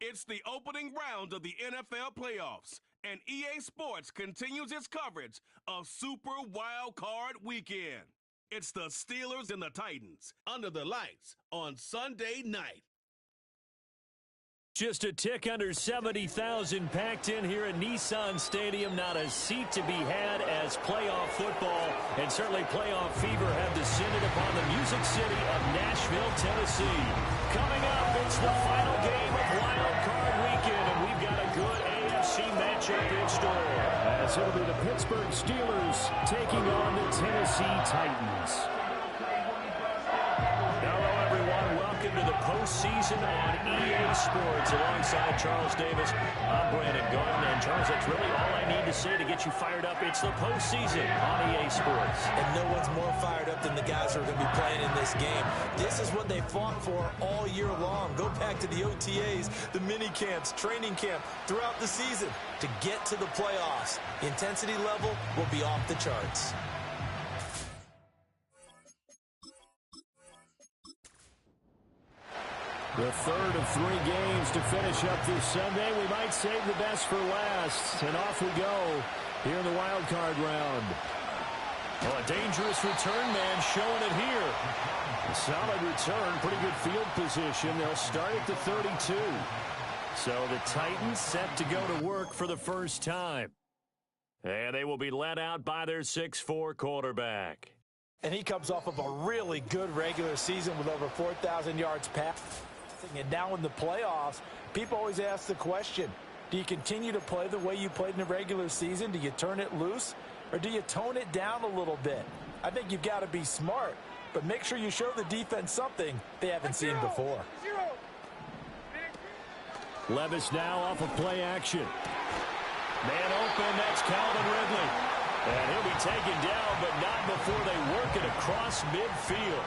It's the opening round of the NFL playoffs, and EA Sports continues its coverage of Super Wild Card Weekend. It's the Steelers and the Titans under the lights on Sunday night. Just a tick under 70,000 packed in here at Nissan Stadium. Not a seat to be had as playoff football and certainly playoff fever have descended upon the Music City of Nashville, Tennessee. Coming up, it's the final game of Wild Card Weekend, and we've got a good AFC matchup in store. As it'll be the Pittsburgh Steelers taking on the Tennessee Titans. Hello, everyone. Welcome to the postseason on EA Sports. Alongside Charles Davis, I'm Brandon Garden. And Charles, that's really all I need to say to get you fired up. It's the postseason on EA Sports. And no one's more fired up than the guys who are going to be playing in this game. This is what they fought for all year long. Go back to the OTAs, the mini camps, training camp, throughout the season to get to the playoffs. The intensity level will be off the charts. The third of three games to finish up this Sunday. We might save the best for last. And off we go here in the wild card round. Oh, a dangerous return man showing it here. A solid return, pretty good field position. They'll start at the 32. So the Titans set to go to work for the first time. And they will be led out by their 6'4" quarterback. And he comes off of a really good regular season with over 4,000 yards passed. And now in the playoffs, people always ask the question, do you continue to play the way you played in the regular season? Do you turn it loose? Or do you tone it down a little bit? I think you've got to be smart, but make sure you show the defense something they haven't seen before. Levis now off of play action. Man open, that's Calvin Ridley. And he'll be taken down, but not before they work it across midfield.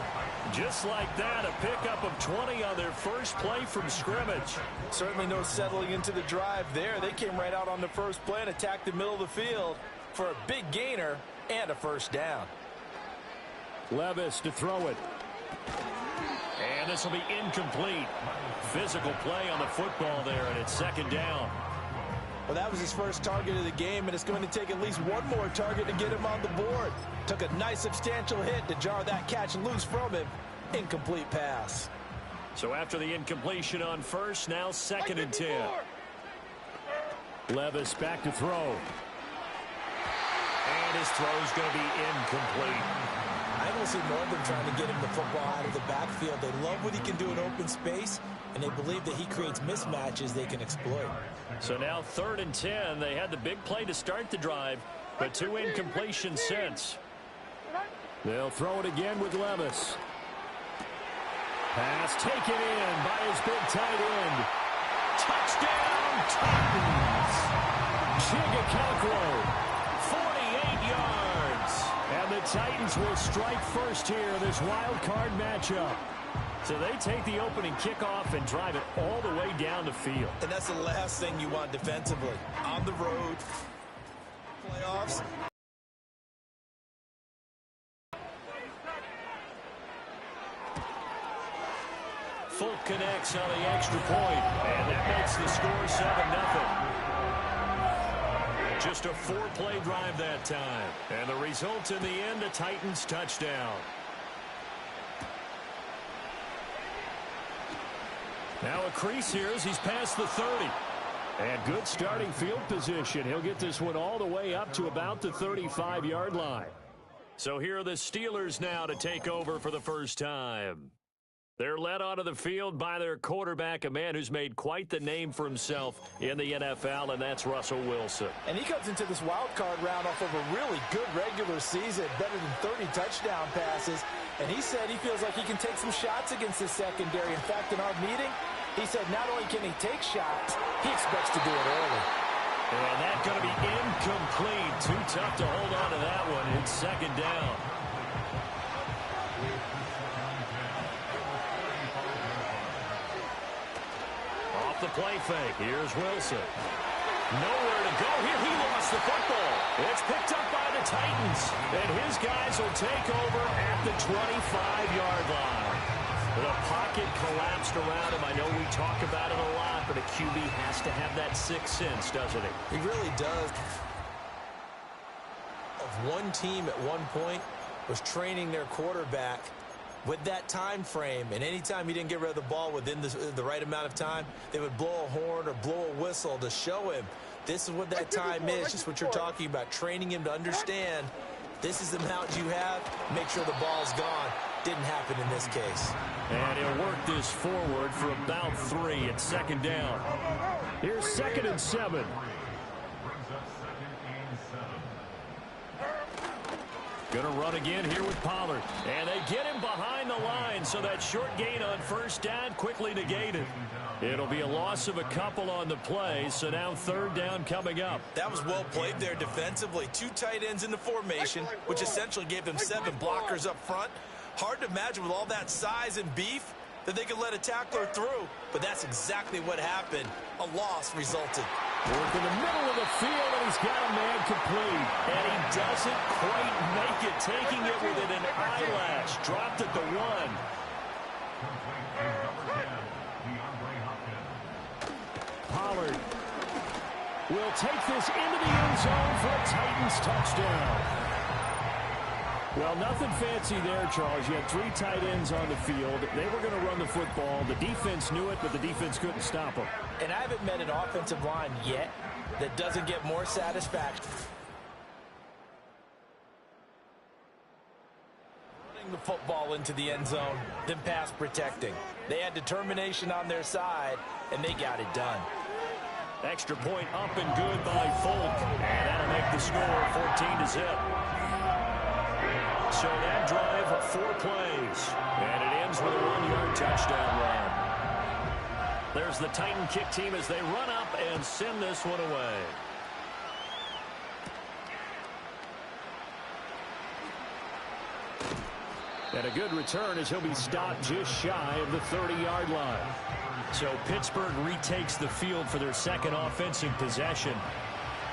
Just like that, a pickup of 20 on their first play from scrimmage. Certainly no settling into the drive there. They came right out on the first play and attacked the middle of the field for a big gainer and a first down. Levis to throw it. And this will be incomplete. Physical play on the football there, and it's second down. Well, that was his first target of the game, and it's going to take at least one more target to get him on the board. Took a nice substantial hit to jar that catch loose from him. Incomplete pass. So after the incompletion on first, now second and 10. Levis back to throw. And his throw's going to be incomplete. I don't see more of them trying to get him the football out of the backfield. They love what he can do in open space, and they believe that he creates mismatches they can exploit. So now third and 10. They had the big play to start the drive, but two incompletions since. They'll throw it again with Levis. Pass taken in by his big tight end. Touchdown, Titans! Chigakokwo, 48 yards. And the Titans will strike first here in this wild card matchup. So they take the opening kickoff and drive it all the way down the field. And that's the last thing you want defensively. On the road, playoffs. Fulk connects on the extra point, and that makes the score 7-0. Just a four-play drive that time. And the result in the end, a Titans touchdown. Now a crease here as he's past the 30. And good starting field position. He'll get this one all the way up to about the 35-yard line. So here are the Steelers now to take over for the first time. They're led onto the field by their quarterback, a man who's made quite the name for himself in the NFL, and that's Russell Wilson. And he comes into this wild card round off of a really good regular season, better than 30 touchdown passes. And he said he feels like he can take some shots against the secondary. In fact, in our meeting, he said not only can he take shots, he expects to do it early. And that's going to be incomplete. Too tough to hold on to that one. It's second down. Off the play fake. Here's Wilson. Nowhere to go here. He lost the football. It's picked up by the Titans. And his guys will take over at the 25-yard line. The pocket collapsed around him. I know we talk about it a lot, but a QB has to have that sixth sense, doesn't he? He really does. One team at one point was training their quarterback with that time frame, and anytime he didn't get rid of the ball within the right amount of time, they would blow a horn or blow a whistle to show him this is what that time is, just what you're talking about, training him to understand this is the amount you have, make sure the ball's gone. Didn't happen in this case. And he'll work this forward for about 3 at second down. Here's 2nd and 7. Going to run again here with Pollard. And they get him behind the line, so that short gain on first down quickly negated. It'll be a loss of a couple on the play, so now 3rd down coming up. That was well played there defensively. 2 tight ends in the formation, which essentially gave them 7 blockers up front. Hard to imagine with all that size and beef that they could let a tackler through, but that's exactly what happened. A loss resulted. Work in the middle of the field, and he's got a man complete. And he doesn't quite make it, taking it within an eyelash. Dropped at the 1. Pollard will take this into the end zone for a Titans touchdown. Well, nothing fancy there, Charles. You had 3 tight ends on the field. They were going to run the football. The defense knew it, but the defense couldn't stop them. And I haven't met an offensive line yet that doesn't get more satisfaction running the football into the end zone than pass protecting. They had determination on their side, and they got it done. Extra point up and good by Folk. And that'll make the score 14-0. So that drive of 4 plays, and it ends with a 1-yard touchdown run. There's the Titan kick team as they run up and send this one away. And a good return as he'll be stopped just shy of the 30-yard line. So Pittsburgh retakes the field for their second offensive possession.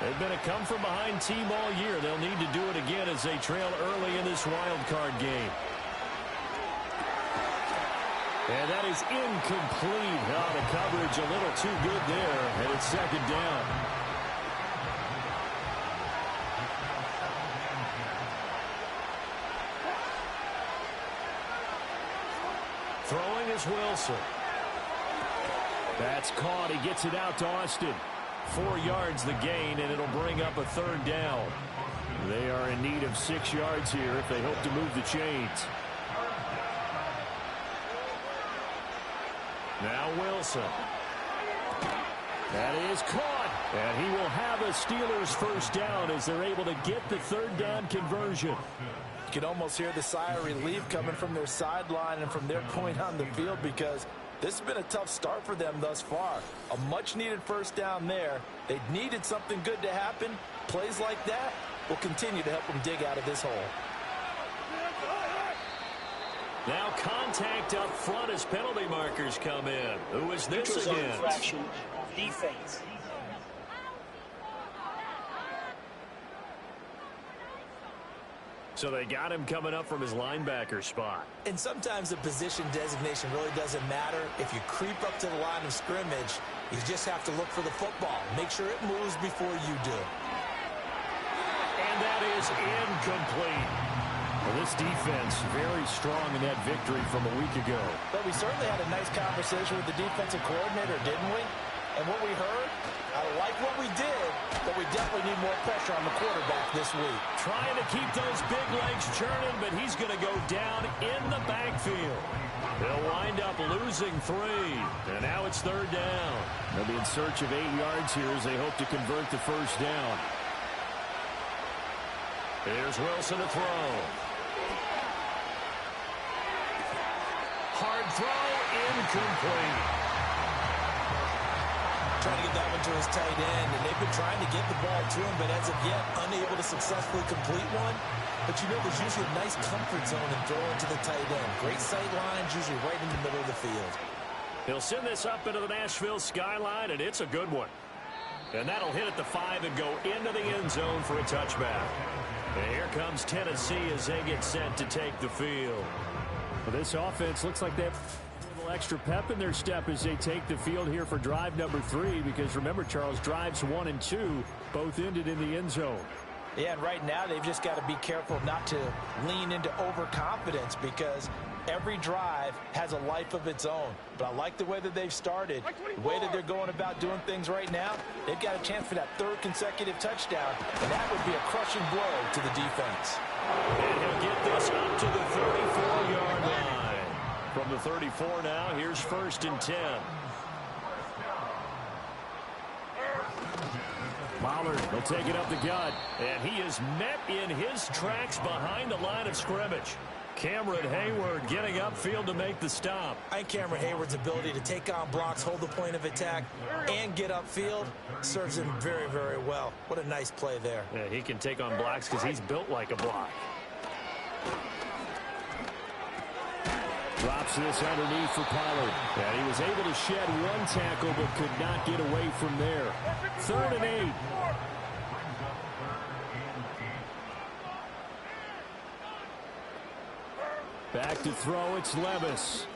They've been a come-from-behind team all year. They'll need to do it again as they trail early in this wild card game. And that is incomplete. Oh, the coverage a little too good there, and it's 2nd down. Throwing is Wilson. That's caught. He gets it out to Austin. 4 yards the gain, and it'll bring up a 3rd down. They are in need of 6 yards here if they hope to move the chains. Now Wilson. That is caught. And he will have a Steelers 1st down as they're able to get the 3rd down conversion. You can almost hear the sigh of relief coming from their sideline and from their point on the field, because this has been a tough start for them thus far. A much-needed 1st down there. They needed something good to happen. Plays like that will continue to help them dig out of this hole. Now contact up front as penalty markers come in. Who is this again? Infraction, defense. So they got him coming up from his linebacker spot. And sometimes the position designation really doesn't matter. If you creep up to the line of scrimmage, you just have to look for the football. Make sure it moves before you do. And that is incomplete. Well, this defense very strong in that victory from a week ago. But we certainly had a nice conversation with the defensive coordinator, didn't we? And what we heard, I like what we did, but we definitely need more pressure on the quarterback this week. Trying to keep those big legs churning, but he's going to go down in the backfield. They'll wind up losing 3, and now it's 3rd down. They'll be in search of 8 yards here as they hope to convert the 1st down. Here's Wilson to throw. Hard throw, incomplete. Trying to get that one to his tight end, and they've been trying to get the ball to him, but as of yet, unable to successfully complete one. But you know, there's usually a nice comfort zone in throwing to the tight end. Great sight lines, usually right in the middle of the field. He'll send this up into the Nashville skyline, and it's a good one. And that'll hit at the 5 and go into the end zone for a touchback. And here comes Tennessee as they get set to take the field. Well, this offense looks like they have a little extra pep in their step as they take the field here for drive number 3, because remember, Charles, drives 1 and 2 both ended in the end zone. Yeah, and right now they've just got to be careful not to lean into overconfidence, because every drive has a life of its own. But I like the way that they've started, the way that they're going about doing things right now. They've got a chance for that 3rd consecutive touchdown, and that would be a crushing blow to the defense. And he'll get this up to the 34-yard line. From the 34 now, here's 1st and 10. Pollard will take it up the gut, and he is met in his tracks behind the line of scrimmage. Cameron Hayward getting upfield to make the stop. I think Cameron Hayward's ability to take on blocks, hold the point of attack, and get upfield serves him very, very well. What a nice play there. Yeah, he can take on blocks because he's built like a block. Drops this underneath for Pollard. And he was able to shed 1 tackle but could not get away from there. 3rd and 8. Back to throw, it's Levis.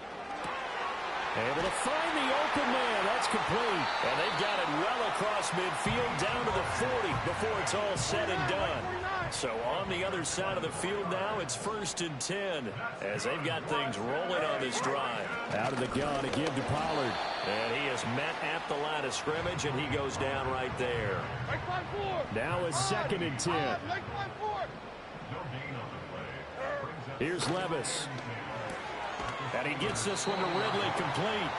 Able to find the open man. That's complete. And they've got it well across midfield down to the 40 before it's all said and done. So on the other side of the field now, it's 1st and 10 as they've got things rolling on this drive. Out of the gun to give to Pollard. And he is met at the line of scrimmage, and he goes down right there. Now it's 2nd and 10. Here's Levis. And he gets this one to Ridley complete.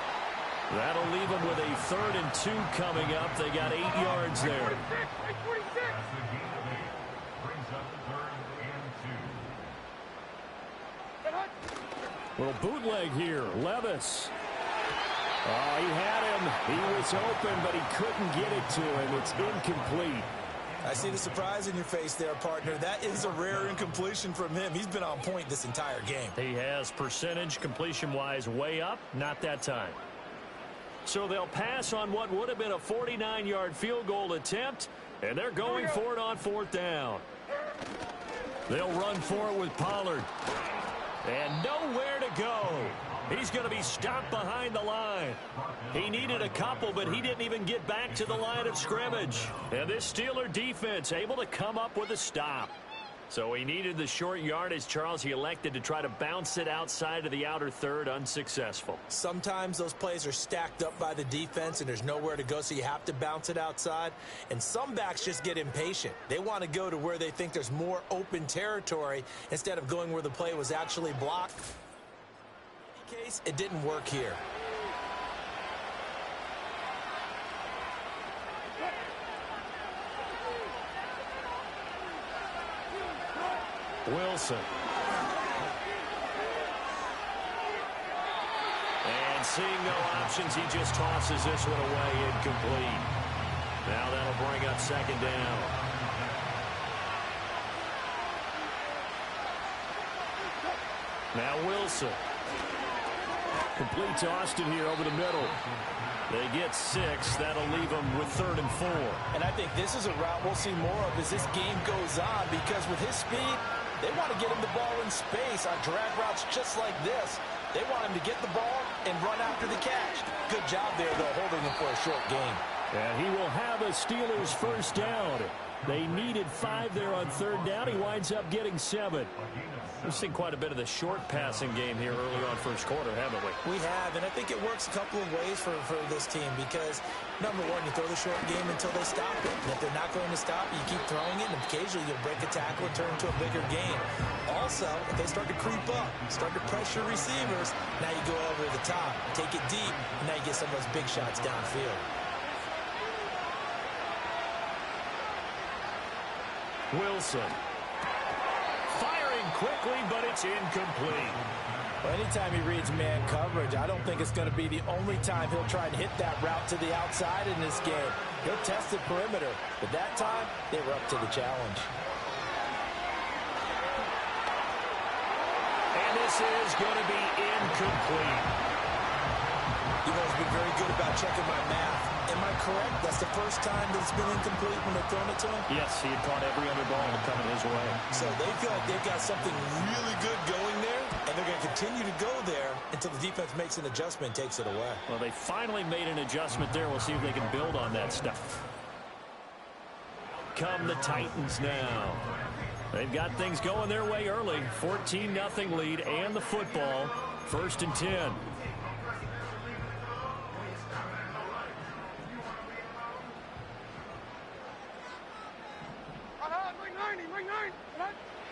That'll leave him with a 3rd and 2 coming up. They got 8 yards there. Little bootleg here. Levis. Oh, he had him. He was open, but he couldn't get it to him. It's incomplete. I see the surprise in your face there, partner. That is a rare incompletion from him. He's been on point this entire game. He has percentage completion-wise way up. Not that time. So they'll pass on what would have been a 49-yard field goal attempt, and they're going for it on 4th down. They'll run for it with Pollard. And nowhere to go. He's going to be stopped behind the line. He needed a couple, but he didn't even get back to the line of scrimmage. And this Steeler defense able to come up with a stop. So he needed the short yardage, Charles. He elected to try to bounce it outside of the outer 3rd, unsuccessful. Sometimes those plays are stacked up by the defense and there's nowhere to go, so you have to bounce it outside. And some backs just get impatient. They want to go to where they think there's more open territory instead of going where the play was actually blocked. In any case, it didn't work here. Wilson. And seeing no options, he just tosses this one away, incomplete. Now that'll bring up 2nd down. Now Wilson. Complete to Austin here over the middle. They get 6. That'll leave them with 3rd and 4. And I think this is a route we'll see more of as this game goes on, because with his speed, they want to get him the ball in space on drag routes just like this. They want him to get the ball and run after the catch. Good job there, though, holding him for a short gain. And he will have a Steelers 1st down. They needed 5 there on 3rd down. He winds up getting 7. We've seen quite a bit of the short passing game here early on 1st quarter, haven't we? We have, and I think it works a couple of ways for this team, because, number one, you throw the short game until they stop it. And if they're not going to stop it, you keep throwing it, and occasionally you'll break a tackle and turn into a bigger gain. Also, if they start to creep up, start to pressure receivers, now you go over the top, take it deep, and now you get some of those big shots downfield. Wilson. Firing quickly, but it's incomplete. Well, anytime he reads man coverage, I don't think it's going to be the only time he'll try and hit that route to the outside in this game. He'll test the perimeter, but that time, they were up to the challenge. And this is going to be incomplete. You've always been very good about checking my math. Am I correct? That's the first time that it's been incomplete when they've thrown it to him? Yes, he had caught every other ball coming his way. So they feel like they've got something really good going there, and they're going to continue to go there until the defense makes an adjustment and takes it away. Well, they finally made an adjustment there. We'll see if they can build on that stuff. Come the Titans now. They've got things going their way early. 14-0 lead and the football. 1st and 10.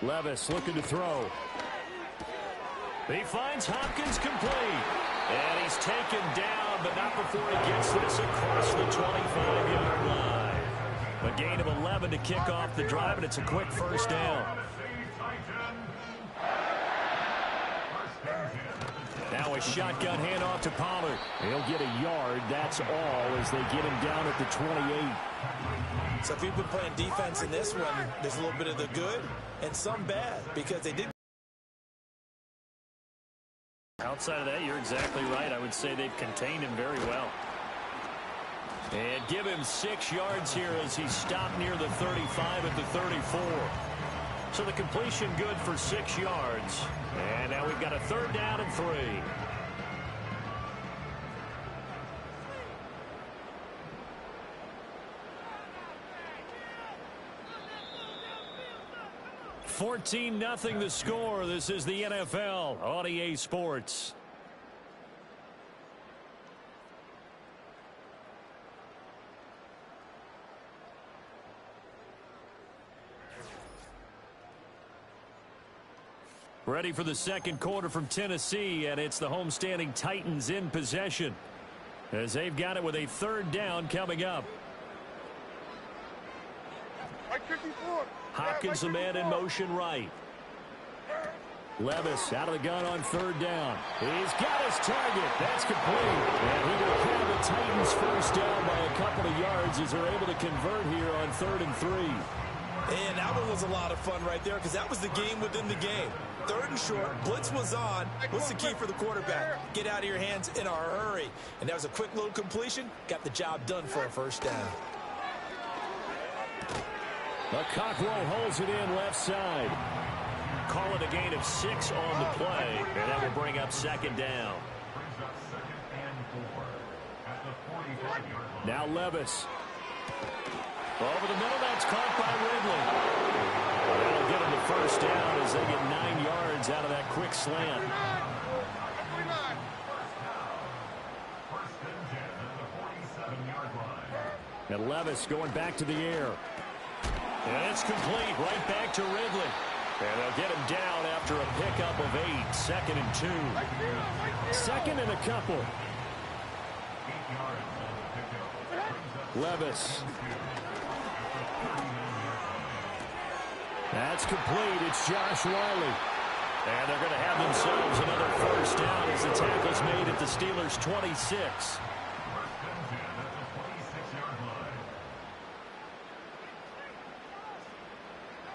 Levis looking to throw. He finds Hopkins complete. And he's taken down, but not before he gets this across the 25-yard line. A gain of 11 to kick off the drive, and it's a quick 1st down. Now a shotgun handoff to Pollard. He'll get a yard. That's all as they get him down at the 28. So if you've been playing defense in this one, there's a little bit of the good and some bad because they did. Outside of that, you're exactly right. I would say they've contained him very well. And give him 6 yards here as he's stopped near the 35 at the 34. So the completion good for 6 yards. And now we've got a 3rd down and 3. $14-0 the score. This is the NFL on EA Sports. Ready for the second quarter from Tennessee, and it's the homestanding Titans in possession as they've got it with a 3rd down coming up. Hopkins, the man in motion right. Levis out of the gun on 3rd down. He's got his target. That's complete. And he will have the Titans 1st down by a couple of yards as they're able to convert here on 3rd and 3. And that one was a lot of fun right there because that was the game within the game. 3rd and short, blitz was on. What's the key for the quarterback? Get out of your hands in a hurry. And that was a quick little completion. Got the job done for a 1st down. The Cockrell holds it in left side. Call it a gain of 6 on the play, and that will bring up 2nd down. Now Levis. Over the middle, that's caught by Ridley. That'll get him the 1st down as they get 9 yards out of that quick slant. And Levis going back to the air. And it's complete right back to Ridley. And they'll get him down after a pickup of 8. 2nd and 2. 2nd and a couple. Levis. That's complete. It's Josh Wiley. And they're going to have themselves another 1st down as the tackle's made at the Steelers' 26.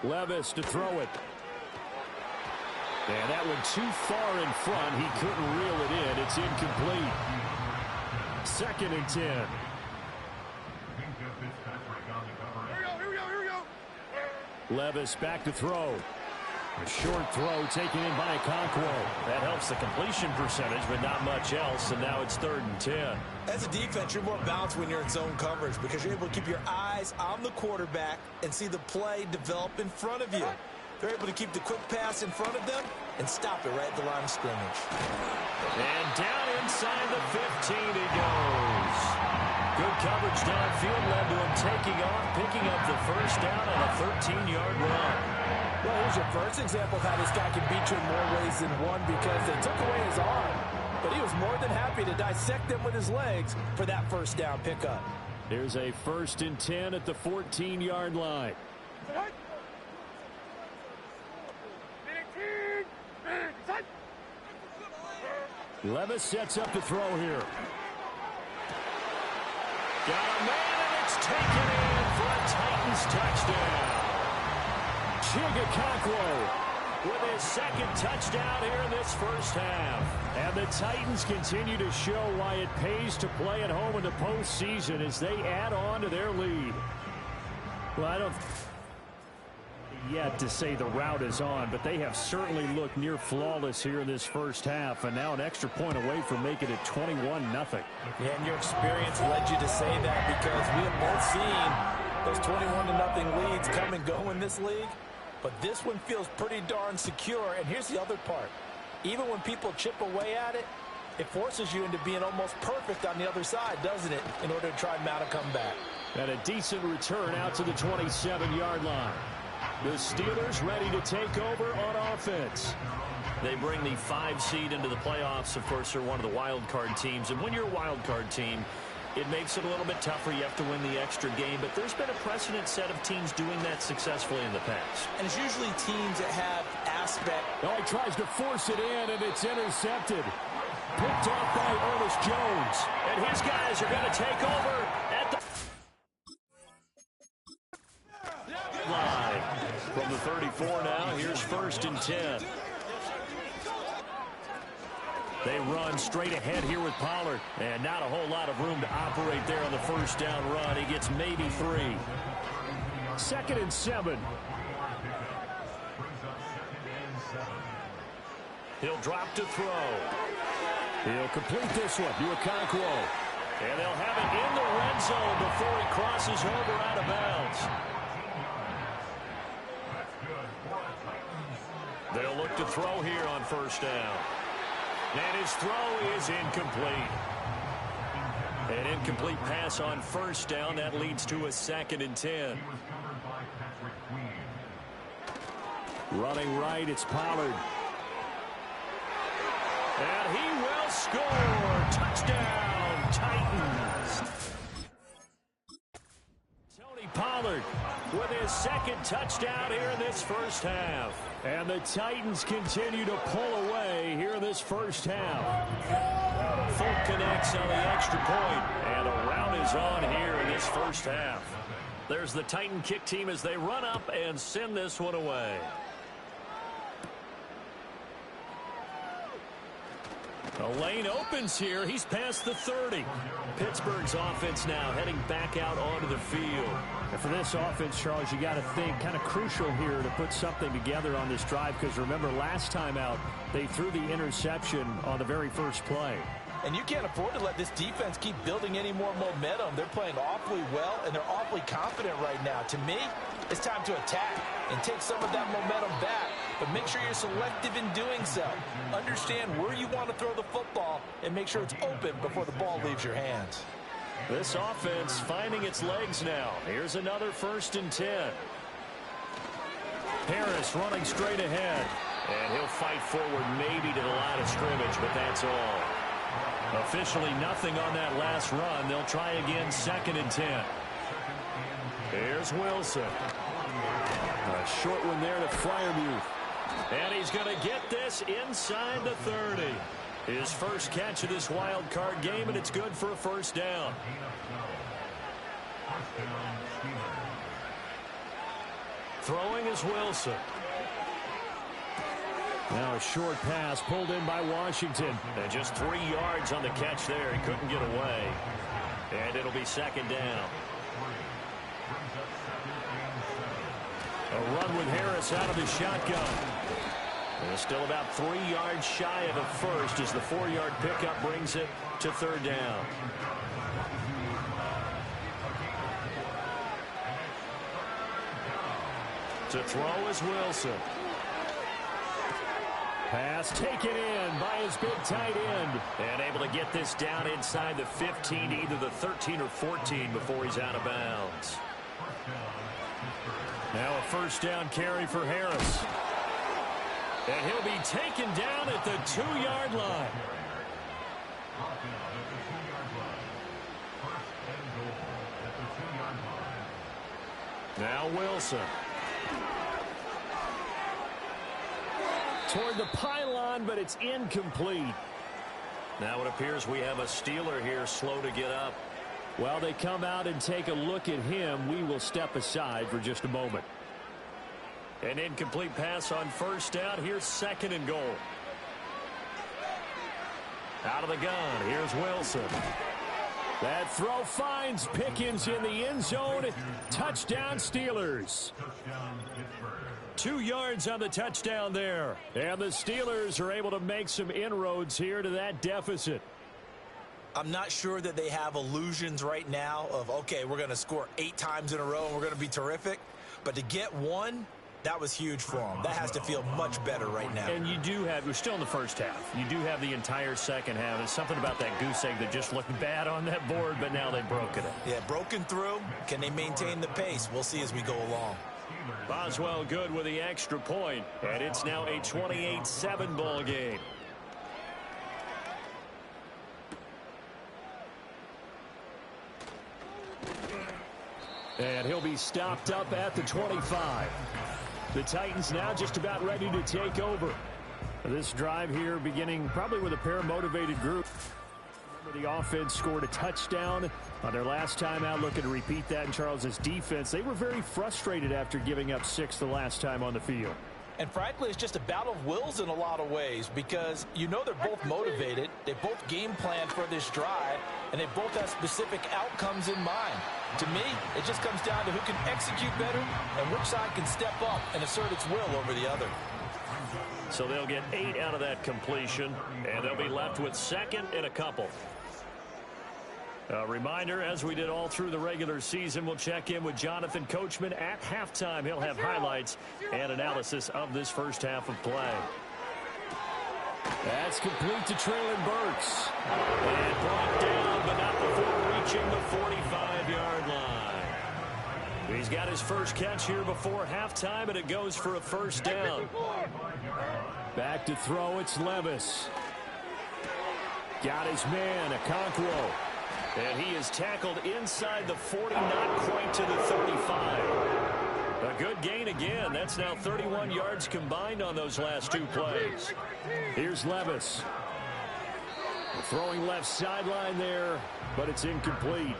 Levis to throw it. And that one too far in front. He couldn't reel it in. It's incomplete. 2nd and 10. Levis back to throw. A short throw taken in by Okonkwo. That helps the completion percentage, but not much else, and now it's 3rd and 10. As a defense, you're more balanced when you're in zone coverage because you're able to keep your eyes on the quarterback and see the play develop in front of you. They're able to keep the quick pass in front of them and stop it right at the line of scrimmage. And down inside the 15 he goes. Good coverage downfield led to him taking off, picking up the 1st down on a 13-yard run. Well, here's your first example of how this guy can beat you in more ways than one because they took away his arm. But he was more than happy to dissect them with his legs for that 1st down pickup. Here's a 1st and 10 at the 14-yard line. Levis sets up to throw here. Got a man, and it's taken in for a Titans touchdown. Okonkwo with his 2nd touchdown here in this 1st half. And the Titans continue to show why it pays to play at home in the postseason as they add on to their lead. Well, yet to say the route is on, but they have certainly looked near flawless here in this first half, and now an extra point away from making it 21-0. Yeah, and your experience led you to say that, because we have both seen those 21-0 leads come and go in this league, but this one feels pretty darn secure. And here's the other part. Even when people chip away at it, it forces you into being almost perfect on the other side, doesn't it, in order to try and mount a comeback. And a decent return out to the 27-yard line. The Steelers ready to take over on offense. They bring the 5 seed into the playoffs. Of course, they're one of the wild card teams. And when you're a wild card team, it makes it a little bit tougher. You have to win the extra game. But there's been a precedent set of teams doing that successfully in the past. And it's usually teams that have aspect. Oh, he tries to force it in, and it's intercepted. Picked off by Ernest Jones. And his guys are going to take over at the line. From the 34 now, here's 1st and 10. They run straight ahead here with Pollard. And not a whole lot of room to operate there on the first down run. He gets maybe 3. 2nd and 7. He'll drop to throw. He'll complete this one to Okonkwo. And they'll have it in the red zone before he crosses over out of bounds. They'll look to throw here on 1st down. And his throw is incomplete. An incomplete pass on 1st down. That leads to a 2nd and 10. Running right, it's Pollard. And he will score. Touchdown, Titans. Tony Pollard with his 2nd touchdown here in this first half. And the Titans continue to pull away here in this first half. Folk connects on the extra point, and a rout is on here in this first half. There's the Titan kick team as they run up and send this one away. The lane opens here. He's past the 30. Pittsburgh's offense now heading back out onto the field. And for this offense, Charles, you got to think kind of crucial here to put something together on this drive, because remember last time out they threw the interception on the very first play. And you can't afford to let this defense keep building any more momentum. They're playing awfully well, and they're awfully confident right now. To me, it's time to attack and take some of that momentum back. But make sure you're selective in doing so. Understand where you want to throw the football and make sure it's open before the ball leaves your hands. This offense finding its legs now. Here's another 1st and 10. Harris running straight ahead. And he'll fight forward maybe to the line of scrimmage, but that's all. Officially nothing on that last run. They'll try again 2nd and 10. Here's Wilson. A short one there to Freiermuth. And he's going to get this inside the 30. His first catch of this wild card game, and it's good for a 1st down. Throwing is Wilson. Now a short pass pulled in by Washington. And just 3 yards on the catch there. He couldn't get away. And it'll be 2nd down. A run with Harris out of the shotgun. And still about 3 yards shy of a first as the 4-yard pickup brings it to 3rd down. To throw is Wilson. Pass taken in by his big tight end. And able to get this down inside the 15, either the 13 or 14 before he's out of bounds. Now a 1st down carry for Harris. And he'll be taken down at the 2-yard line. Now Wilson. Toward the pylon, but it's incomplete. Now it appears we have a Steeler here slow to get up. While they come out and take a look at him, we will step aside for just a moment. An incomplete pass on 1st down. Here's 2nd and goal. Out of the gun. Here's Wilson. That throw finds Pickens in the end zone. Touchdown, Steelers. 2 yards on the touchdown there. And the Steelers are able to make some inroads here to that deficit. I'm not sure that they have illusions right now of, okay, we're going to score 8 times in a row and we're going to be terrific. But to get one, that was huge for them. That has to feel much better right now. And you do have, we're still in the first half. You do have the entire second half. There's something about that goose egg that just looked bad on that board, but now they've broken it. Yeah, broken through. Can they maintain the pace? We'll see as we go along. Boswell good with the extra point, and it's now a 28-7 ball game. And he'll be stopped up at the 25. The Titans now just about ready to take over. This drive here beginning probably with a pair of motivated group. The offense scored a touchdown on their last time out. Looking to repeat that in Charles's defense. They were very frustrated after giving up 6 the last time on the field. And frankly, it's just a battle of wills in a lot of ways because you know they're both motivated. They both game planned for this drive, and they both have specific outcomes in mind. To me, it just comes down to who can execute better and which side can step up and assert its will over the other. So they'll get 8 out of that completion, and they'll be left with second and a couple. A reminder, as we did all through the regular season, we'll check in with Jonathan Coachman at halftime. He'll have highlights and analysis of this first half of play. That's complete to Traylon Burks. And brought down, but not before reaching the 45-yard line. He's got his first catch here before halftime, and it goes for a first down. Back to throw, it's Levis. Got his man, Okonkwo. And he is tackled inside the 40, not quite to the 35. A good gain again. That's now 31 yards combined on those last 2 plays. Here's Levis. Throwing left sideline there, but it's incomplete.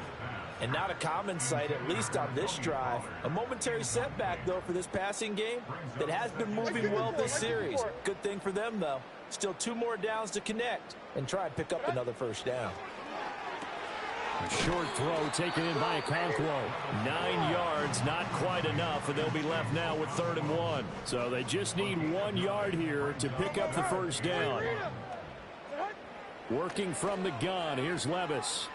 And not a common sight, at least on this drive. A momentary setback, though, for this passing game that has been moving well this series. Good thing for them, though. Still 2 more downs to connect and try and pick up another first down. A short throw taken in by Okonkwo. 9 yards, not quite enough, and they'll be left now with 3rd and 1. So they just need 1 yard here to pick up the first down. Working from the gun, here's Levis.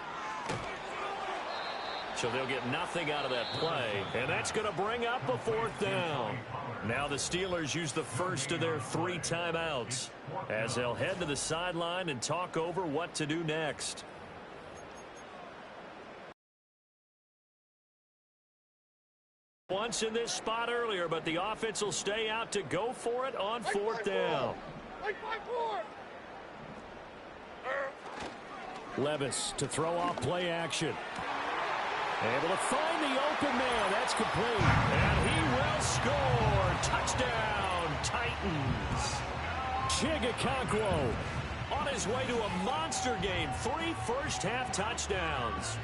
So they'll get nothing out of that play, and that's going to bring up a 4th down. Now the Steelers use the first of their 3 timeouts as they'll head to the sideline and talk over what to do next. Once in this spot earlier, but the offense will stay out to go for it on 4th down. Levis to throw off play action. Able to find the open man. That's complete. And he will score. Touchdown, Titans. Okonkwo on his way to a monster game. 3 first-half touchdowns.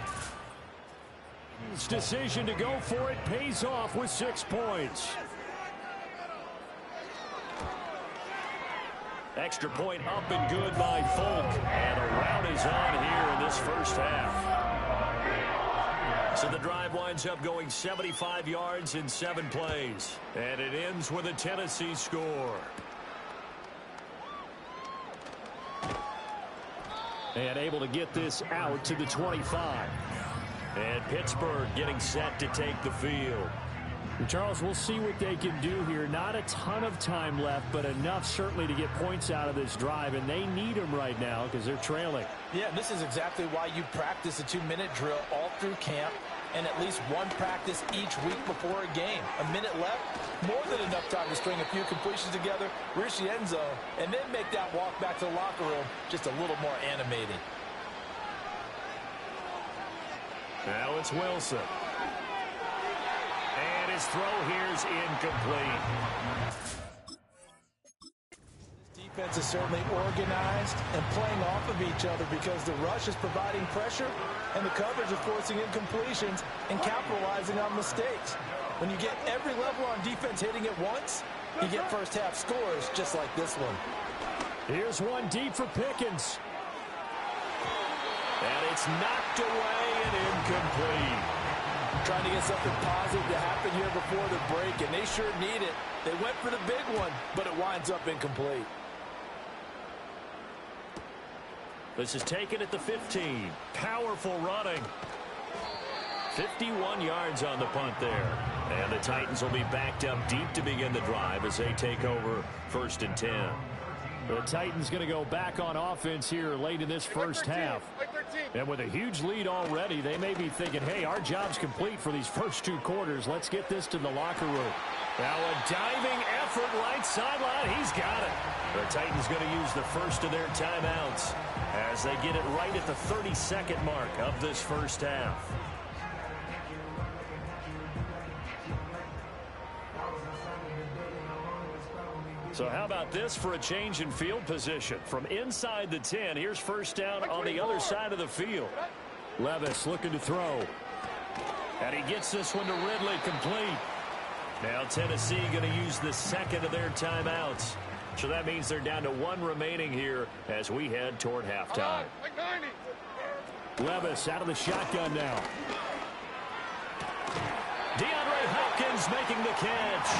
His decision to go for it pays off with 6 points. Extra point up and good by Folk. And a rout is on here in this first half. So the drive winds up going 75 yards in 7 plays. And it ends with a Tennessee score. And able to get this out to the 25. And Pittsburgh getting set to take the field. And Charles, we'll see what they can do here. Not a ton of time left, but enough certainly to get points out of this drive. And they need them right now because they're trailing. Yeah, this is exactly why you practice a 2-minute drill all through camp and at least 1 practice each week before a game. A minute left, more than enough time to string a few completions together, reach the end zone, and then make that walk back to the locker room just a little more animated. Now it's Wilson. And his throw here's incomplete. This defense is certainly organized and playing off of each other because the rush is providing pressure and the coverage is forcing incompletions and capitalizing on mistakes. When you get every level on defense hitting at once, you get first half scores just like this one. Here's one deep for Pickens. And it's knocked away and incomplete. Trying to get something positive to happen here before the break, and they sure need it. They went for the big one, but it winds up incomplete. This is taken at the 15. Powerful running. 51 yards on the punt there. And the Titans will be backed up deep to begin the drive as they take over 1st and 10. The Titans going to go back on offense here late in this first half. And with a huge lead already, they may be thinking, hey, our job's complete for these first 2 quarters. Let's get this to the locker room. Now a diving effort right sideline. He's got it. The Titans going to use the first of their timeouts as they get it right at the 32nd mark of this first half. So how about this for a change in field position? From inside the 10, here's first down on the other side of the field. Levis looking to throw. And he gets this one to Ridley, complete. Now Tennessee going to use the second of their timeouts. So that means they're down to 1 remaining here as we head toward halftime. Levis out of the shotgun now. DeAndre Hopkins making the catch.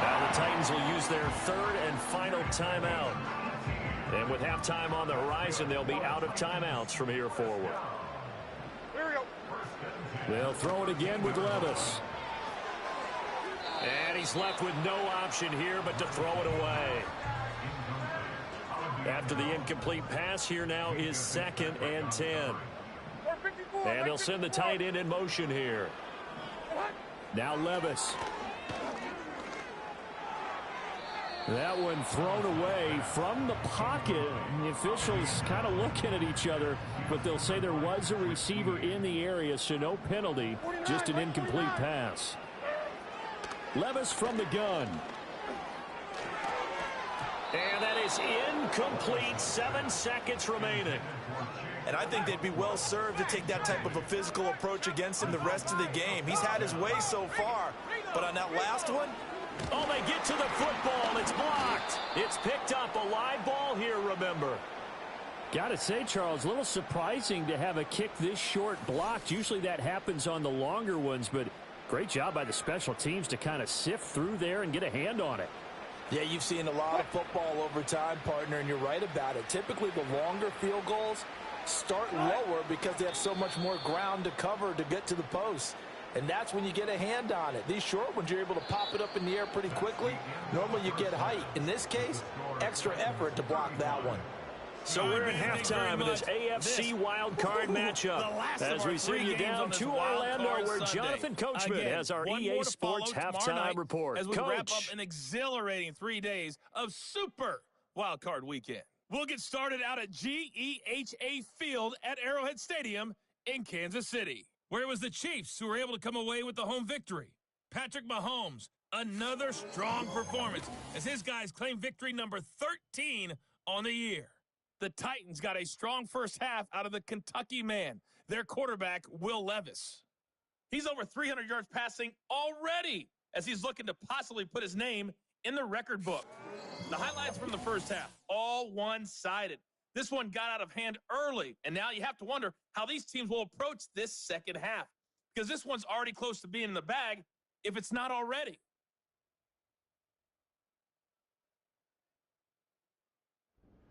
Now the Titans will use their 3rd and final timeout. And with halftime on the horizon, they'll be out of timeouts from here forward. They'll throw it again with Levis. And he's left with no option here but to throw it away. After the incomplete pass, here now is 2nd and 10. And they'll send the tight end in motion here. Now Levis. That one thrown away from the pocket. And the officials kind of looking at each other, but they'll say there was a receiver in the area, so no penalty, just an incomplete pass. Levis from the gun. And that is incomplete. 7 seconds remaining. And I think they'd be well served to take that type of a physical approach against him the rest of the game. He's had his way so far, but on that last one, oh, they get to the football. It's blocked. It's picked up. A live ball here, remember. Got to say, Charles, a little surprising to have a kick this short blocked. Usually that happens on the longer ones, but great job by the special teams to kind of sift through there and get a hand on it. yeah, you've seen a lot of football over time, partner, and you're right about it. Typically, the longer field goals start lower because they have so much more ground to cover to get to the post. And that's when you get a hand on it. These short ones, you're able to pop it up in the air pretty quickly. Normally, you get height. In this case, extra effort to block that one. So we're at halftime of this AFC wildcard matchup as we send you down to Orlando where Jonathan Coachman has our EA Sports halftime report. As we Coach. wrap up an exhilarating 3 days of Super Wildcard Weekend. We'll get started out at GEHA Field at Arrowhead Stadium in Kansas City, where it was the Chiefs who were able to come away with the home victory. Patrick Mahomes, another strong performance as his guys claim victory number 13 on the year. The Titans got a strong first half out of the Kentucky man, their quarterback, Will Levis. He's over 300 yards passing already as he's looking to possibly put his name in the record book. The highlights from the first half, all one-sided. This one got out of hand early, and now you have to wonder how these teams will approach this second half, because this one's already close to being in the bag if it's not already.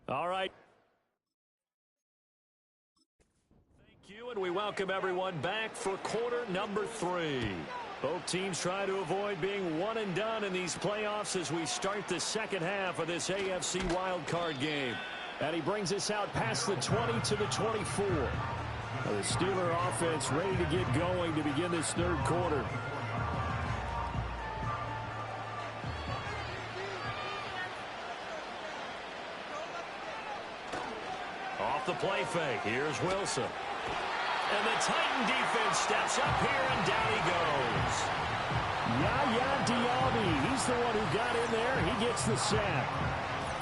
All right. Thank you, and we welcome everyone back for quarter number 3. Both teams try to avoid being one and done in these playoffs as we start the second half of this AFC wildcard game. And he brings us out past the 20 to the 24. The Steeler offense ready to get going to begin this third quarter. Off the play fake, here's Wilson. And the Titan defense steps up here, and down he goes. Yaya Diaby, he's the one who got in there. He gets the sack.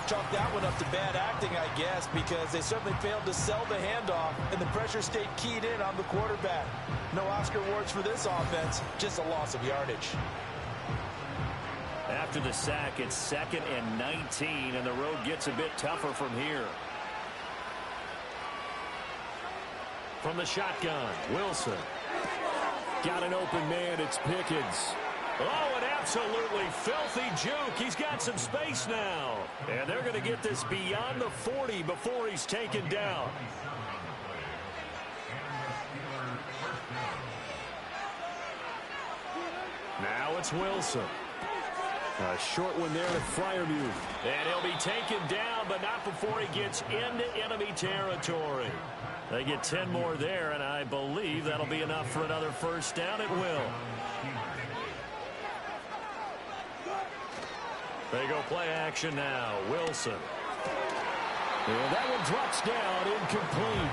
Chalk that one up to bad acting, I guess, because they certainly failed to sell the handoff, and the pressure stayed keyed in on the quarterback. No Oscar awards for this offense, just a loss of yardage. After the sack, it's 2nd and 19, and the road gets a bit tougher from here. From the shotgun, Wilson. Got an open man, it's Pickens. Oh, an absolutely filthy juke. He's got some space now. And they're going to get this beyond the 40 before he's taken down. Now it's Wilson. A short one there to Freiermuth. And he'll be taken down, but not before he gets into enemy territory. They get 10 more there, and I believe that'll be enough for another first down. It will. They go play action now. Wilson. And that one drops down, incomplete.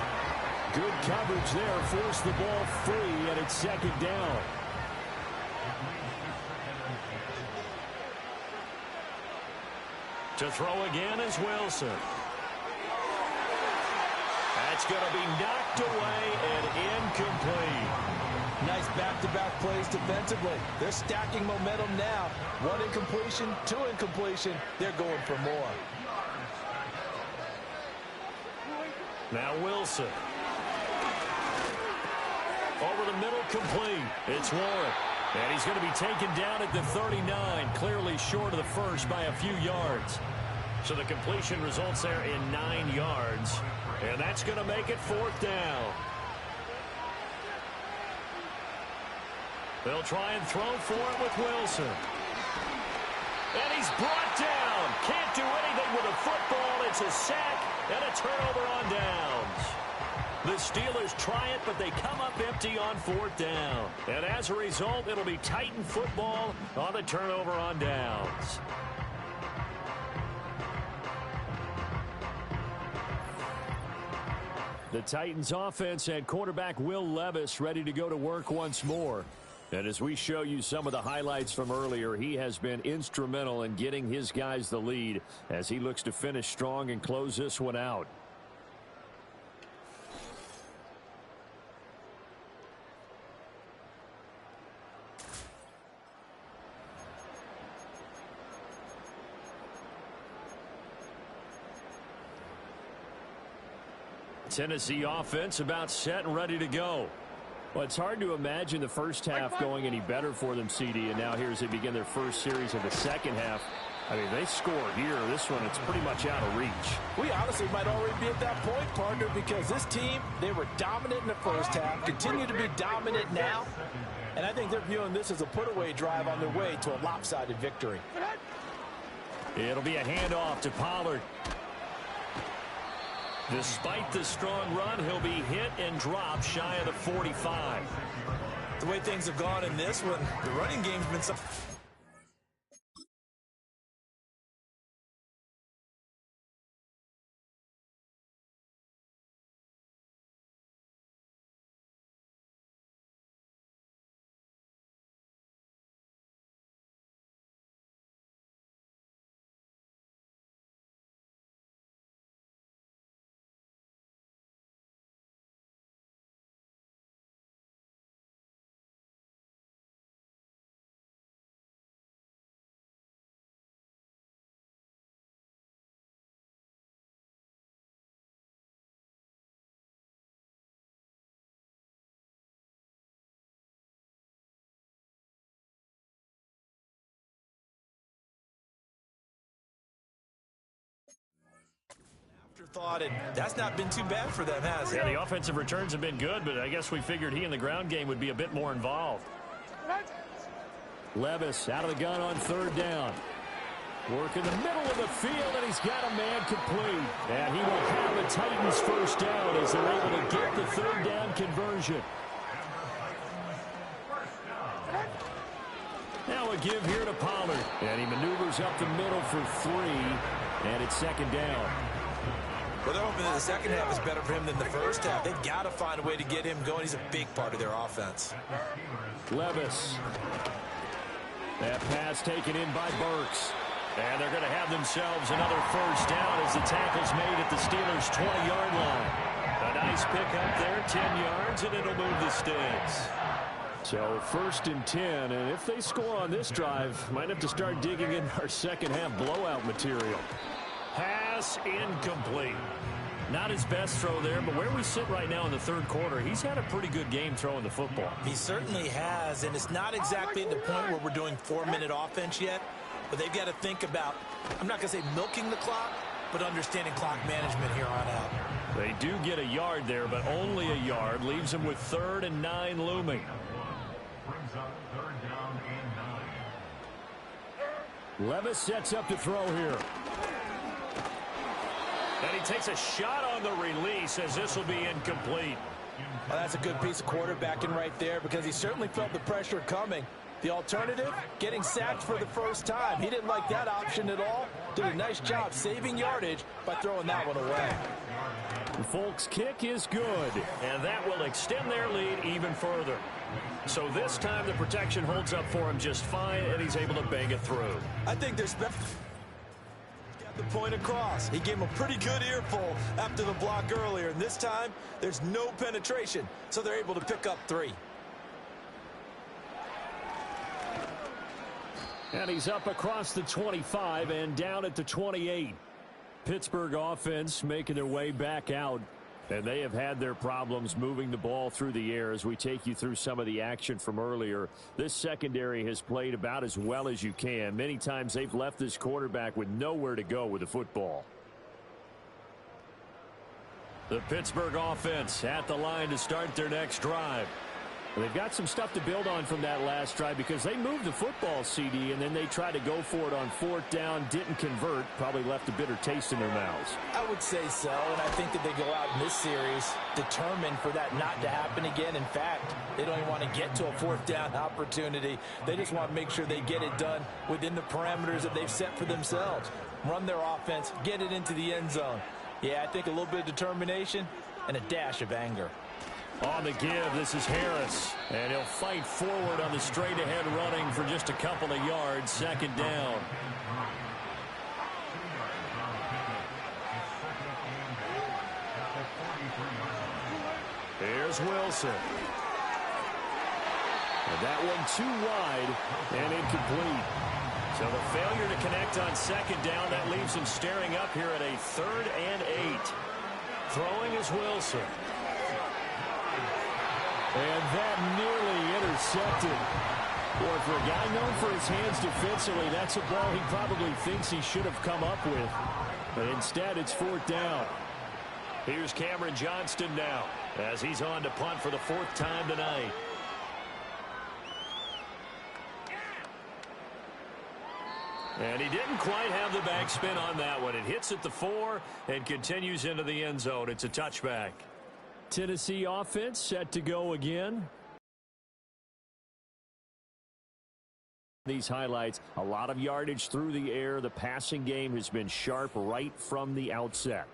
Good coverage there. Forced the ball free, and it's second down. To throw again is Wilson. That's going to be knocked away and incomplete. Nice back-to-back plays defensively. They're stacking momentum now. 1 incompletion, 2 incompletion. They're going for more. Now Wilson. Over the middle, complete. It's Warren. And he's going to be taken down at the 39, clearly short of the first by a few yards. So the completion results there in 9 yards. And that's going to make it fourth down. They'll try and throw for it with Wilson. And he's brought down. Can't do anything with a football. It's a sack and a turnover on downs. The Steelers try it, but they come up empty on fourth down. And as a result, it'll be Titan football on the turnover on downs. The Titans offense and quarterback Will Levis ready to go to work once more. And as we show you some of the highlights from earlier, he has been instrumental in getting his guys the lead as he looks to finish strong and close this one out. Tennessee offense about set and ready to go. Well, it's hard to imagine the first half going any better for them, CD, and now here as they begin their first series of the second half. I mean, they score here. This one, it's pretty much out of reach. We honestly might already be at that point, partner, because this team, they were dominant in the first half, continue to be dominant now, and I think they're viewing this as a put-away drive on their way to a lopsided victory. It'll be a handoff to Pollard. Despite the strong run, he'll be hit and dropped shy of the 45. The way things have gone in this one, the running game's been some... Thought, and that's not been too bad for them, has it? Yeah, the offensive returns have been good, but I guess we figured he in the ground game would be a bit more involved. Levis out of the gun on third down. Work in the middle of the field, and he's got a man complete. And he will have the Titans first down as they're able to get the third down conversion. Now a give here to Pollard. And he maneuvers up the middle for 3, and it's second down. Well, they're hoping that the second half is better for him than the first half. They've got to find a way to get him going. He's a big part of their offense. Levis. That pass taken in by Burks. And they're going to have themselves another first down as the tackle's made at the Steelers' 20-yard line. A nice pickup there, 10 yards, and it'll move the sticks. So first and 10, and if they score on this drive, might have to start digging in our second half blowout material. Pass pass incomplete. Not his best throw there, but where we sit right now in the third quarter, he's had a pretty good game throwing the football. He certainly has, and it's not exactly at the point where we're doing 4-minute offense yet, but they've got to think about, I'm not going to say milking the clock, but understanding clock management here on out. They do get a yard there, but only a yard. Leaves them with 3rd and 9 looming. Levis sets up to throw here. And he takes a shot on the release as this will be incomplete. Well, that's a good piece of quarterbacking right there because he certainly felt the pressure coming. The alternative, getting sacked for the first time. He didn't like that option at all. Did a nice job saving yardage by throwing that one away. The Folks kick is good. And that will extend their lead even further. So this time the protection holds up for him just fine, and he's able to bang it through. I think there's got the point across. He gave him a pretty good earful after the block earlier, and this time there's no penetration, so they're able to pick up 3. And he's up across the 25 and down at the 28. Pittsburgh offense making their way back out. And they have had their problems moving the ball through the air as we take you through some of the action from earlier. This secondary has played about as well as you can. Many times they've left this quarterback with nowhere to go with the football. The Pittsburgh offense at the line to start their next drive. They've got some stuff to build on from that last drive because they moved the football, CD, and then they tried to go for it on 4th down, didn't convert, probably left a bitter taste in their mouths. I would say so, and I think that they go out in this series determined for that not to happen again. In fact, they don't even want to get to a 4th down opportunity. They just want to make sure they get it done within the parameters that they've set for themselves. Run their offense, get it into the end zone. Yeah, I think a little bit of determination and a dash of anger. On the give, this is Harris, and he'll fight forward on the straight-ahead running for just a couple of yards, 2nd down. Here's Wilson. And that one too wide and incomplete. So the failure to connect on 2nd down, that leaves him staring up here at a 3rd and 8. Throwing is Wilson. And that nearly intercepted. Boy, for a guy known for his hands defensively, that's a ball he probably thinks he should have come up with. But instead, it's 4th down. Here's Cameron Johnston now as he's on to punt for the 4th time tonight. And he didn't quite have the backspin on that one. It hits at the 4 and continues into the end zone. It's a touchback. Tennessee offense set to go again. These highlights, a lot of yardage through the air. The passing game has been sharp right from the outset.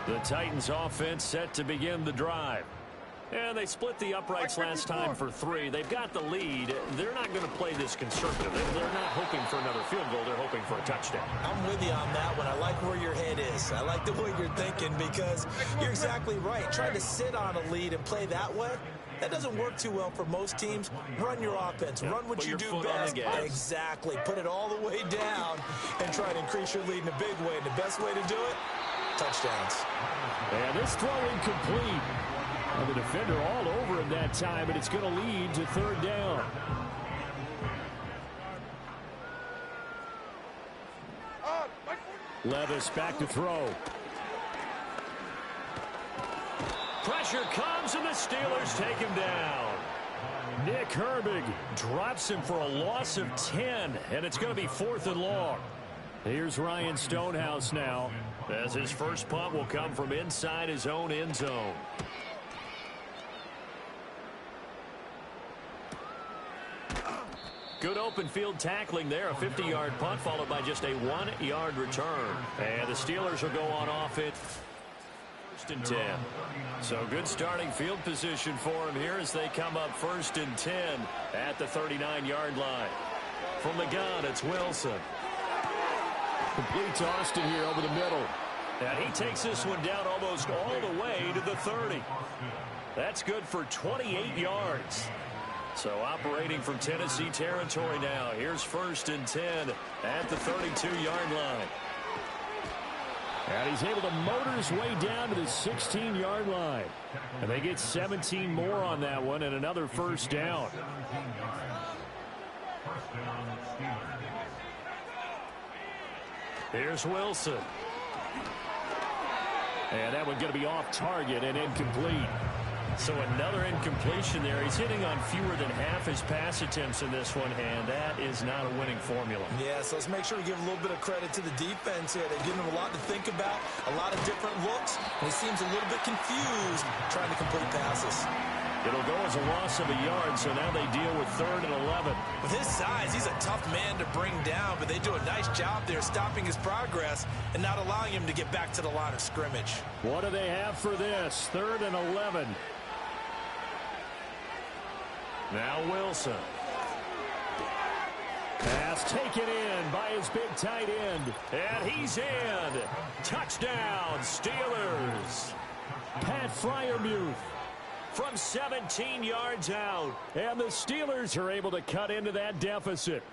The Titans offense set to begin the drive. And they split the uprights last time for 3. They've got the lead. They're not going to play this conservative. They're not hoping for another field goal. They're hoping for a touchdown. I'm with you on that one. I like where your head is. I like the way you're thinking because you're exactly right. Trying to sit on a lead and play that way, that doesn't work too well for most teams. Run your offense. Run what you do best. Exactly. Put it all the way down and try to increase your lead in a big way. And the best way to do it, touchdowns. And this throw incomplete. And the defender all over him that time, but it's going to lead to 3rd down. Levis back to throw. Pressure comes, and the Steelers take him down. Nick Herbig drops him for a loss of 10, and it's going to be 4th and long. Here's Ryan Stonehouse now, as his first punt will come from inside his own end zone. Good open field tackling there. A 50-yard punt followed by just a 1-yard return. And the Steelers will go on offense. 1st and 10. So good starting field position for him here as they come up 1st and 10 at the 39-yard line. From the gun, it's Wilson. Complete to Austin here over the middle. And he takes this one down almost all the way to the 30. That's good for 28 yards. So operating from Tennessee territory now. Here's 1st and 10 at the 32-yard line. And he's able to motor his way down to the 16-yard line. And they get 17 more on that one and another 1st down. Here's Wilson. And that one going to be off target and incomplete. So another incompletion there. He's hitting on fewer than half his pass attempts in this one, and that is not a winning formula. Yeah, so let's make sure we give a little bit of credit to the defense here. They've given him a lot to think about, a lot of different looks, and he seems a little bit confused trying to complete passes. It'll go as a loss of a yard, so now they deal with 3rd and 11. With his size, he's a tough man to bring down, but they do a nice job there stopping his progress and not allowing him to get back to the line of scrimmage. What do they have for this? 3rd and 11. Now Wilson. Pass taken in by his big tight end. And he's in. Touchdown, Steelers. Pat Freiermuth From 17 yards out. And the Steelers are able to cut into that deficit.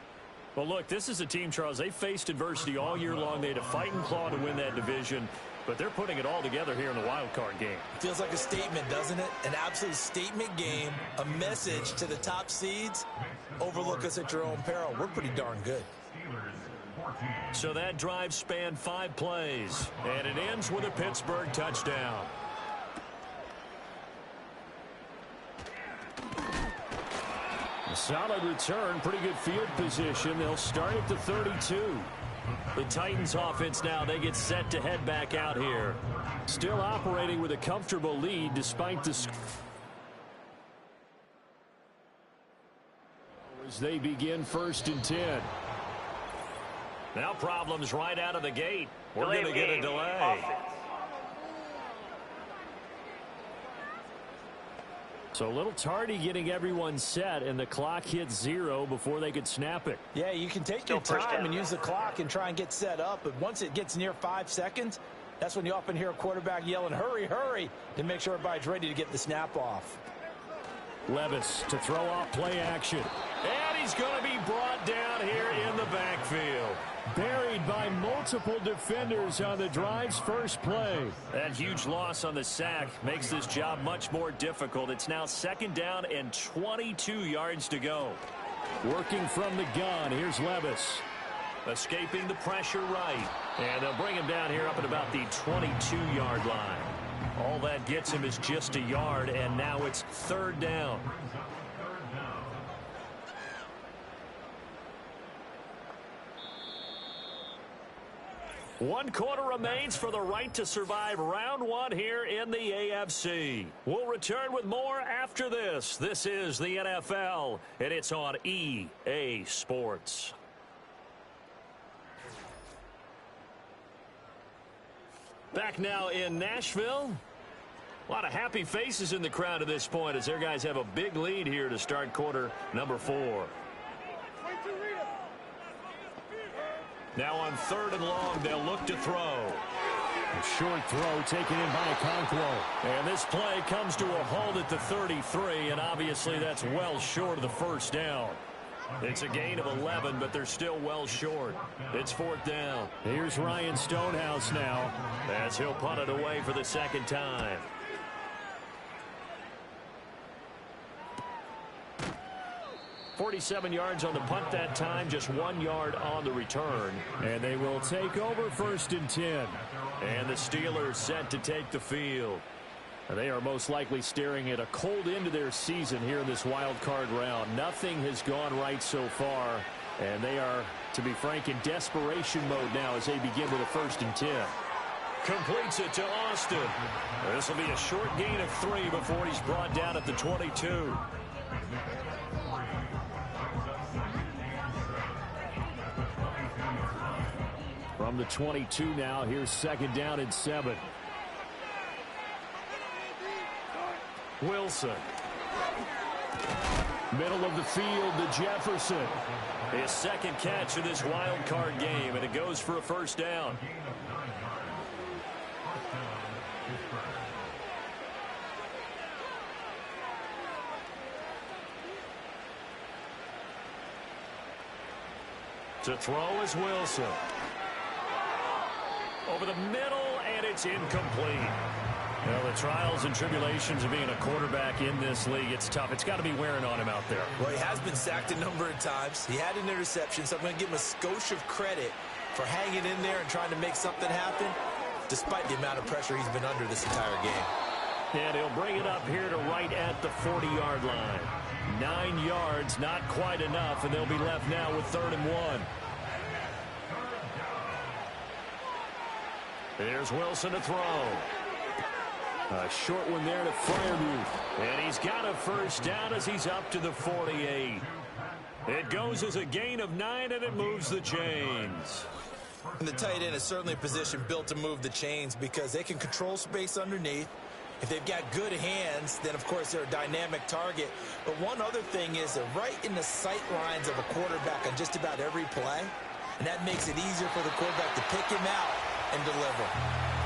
Well, look, this is a team, Charles. They faced adversity all year long. They had to fight and claw to win that division. But they're putting it all together here in the wild card game. Feels like a statement, doesn't it? An absolute statement game, a message to the top seeds. Overlook us at your own peril. We're pretty darn good. So that drive spanned 5 plays, and it ends with a Pittsburgh touchdown. A solid return, pretty good field position. They'll start at the 32. The Titans offense now, they get set to head back out here. Still operating with a comfortable lead despite the as they begin 1st and 10. Now problems right out of the gate. We're going to get a delay. Offense. So a little tardy getting everyone set, and the clock hits 0 before they could snap it. Yeah, you can take your time and use the clock and try and get set up, but once it gets near 5 seconds, that's when you often hear a quarterback yelling, hurry, hurry, to make sure everybody's ready to get the snap off. Levis to throw off play action. And he's going to be brought down here in the backfield. Buried by multiple defenders on the drive's first play. That huge loss on the sack makes this job much more difficult. It's now 2nd down and 22 yards to go. Working from the gun, here's Levis. Escaping the pressure right. And they'll bring him down here up at about the 22-yard line. All that gets him is just a yard, and now it's 3rd down. One quarter remains for the right to survive round 1 here in the AFC. We'll return with more after this. This is the NFL, and it's on EA Sports. Back now in Nashville. A lot of happy faces in the crowd at this point as their guys have a big lead here to start quarter number 4. Now on 3rd and long, they'll look to throw. A short throw taken in by Okonkwo. And this play comes to a halt at the 33, and obviously that's well short of the 1st down. It's a gain of 11, but they're still well short. It's 4th down. Here's Ryan Stonehouse now. As he'll punt it away for the 2nd time. .47 yards on the punt that time, just 1 yard on the return. And they will take over 1st and 10. And the Steelers set to take the field. They are most likely staring at a cold end to their season here in this wild card round. Nothing has gone right so far, and they are, to be frank, in desperation mode now as they begin with a 1st and 10. Completes it to Austin. This will be a short gain of 3 before he's brought down at the 22. From the 22 now, here's 2nd down and 7. Wilson. Middle of the field to Jefferson. His 2nd catch of this wild card game, and it goes for a 1st down. To throw is Wilson. Over the middle, and it's incomplete. Well, the trials and tribulations of being a quarterback in this league, it's tough. It's got to be wearing on him out there. Well, he has been sacked a number of times. He had an interception, so I'm going to give him a skosh of credit for hanging in there and trying to make something happen, despite the amount of pressure he's been under this entire game. And he'll bring it up here to right at the 40-yard line. 9 yards, not quite enough, and they'll be left now with 3rd and 1. Here's Wilson to throw. A short one there to Freiermuth. And he's got a first down as he's up to the 48. It goes as a gain of 9, and it moves the chains. And the tight end is certainly a position built to move the chains because they can control space underneath. If they've got good hands, then, of course, they're a dynamic target. But one other thing is they're right in the sight lines of a quarterback on just about every play. And that makes it easier for the quarterback to pick him out and deliver.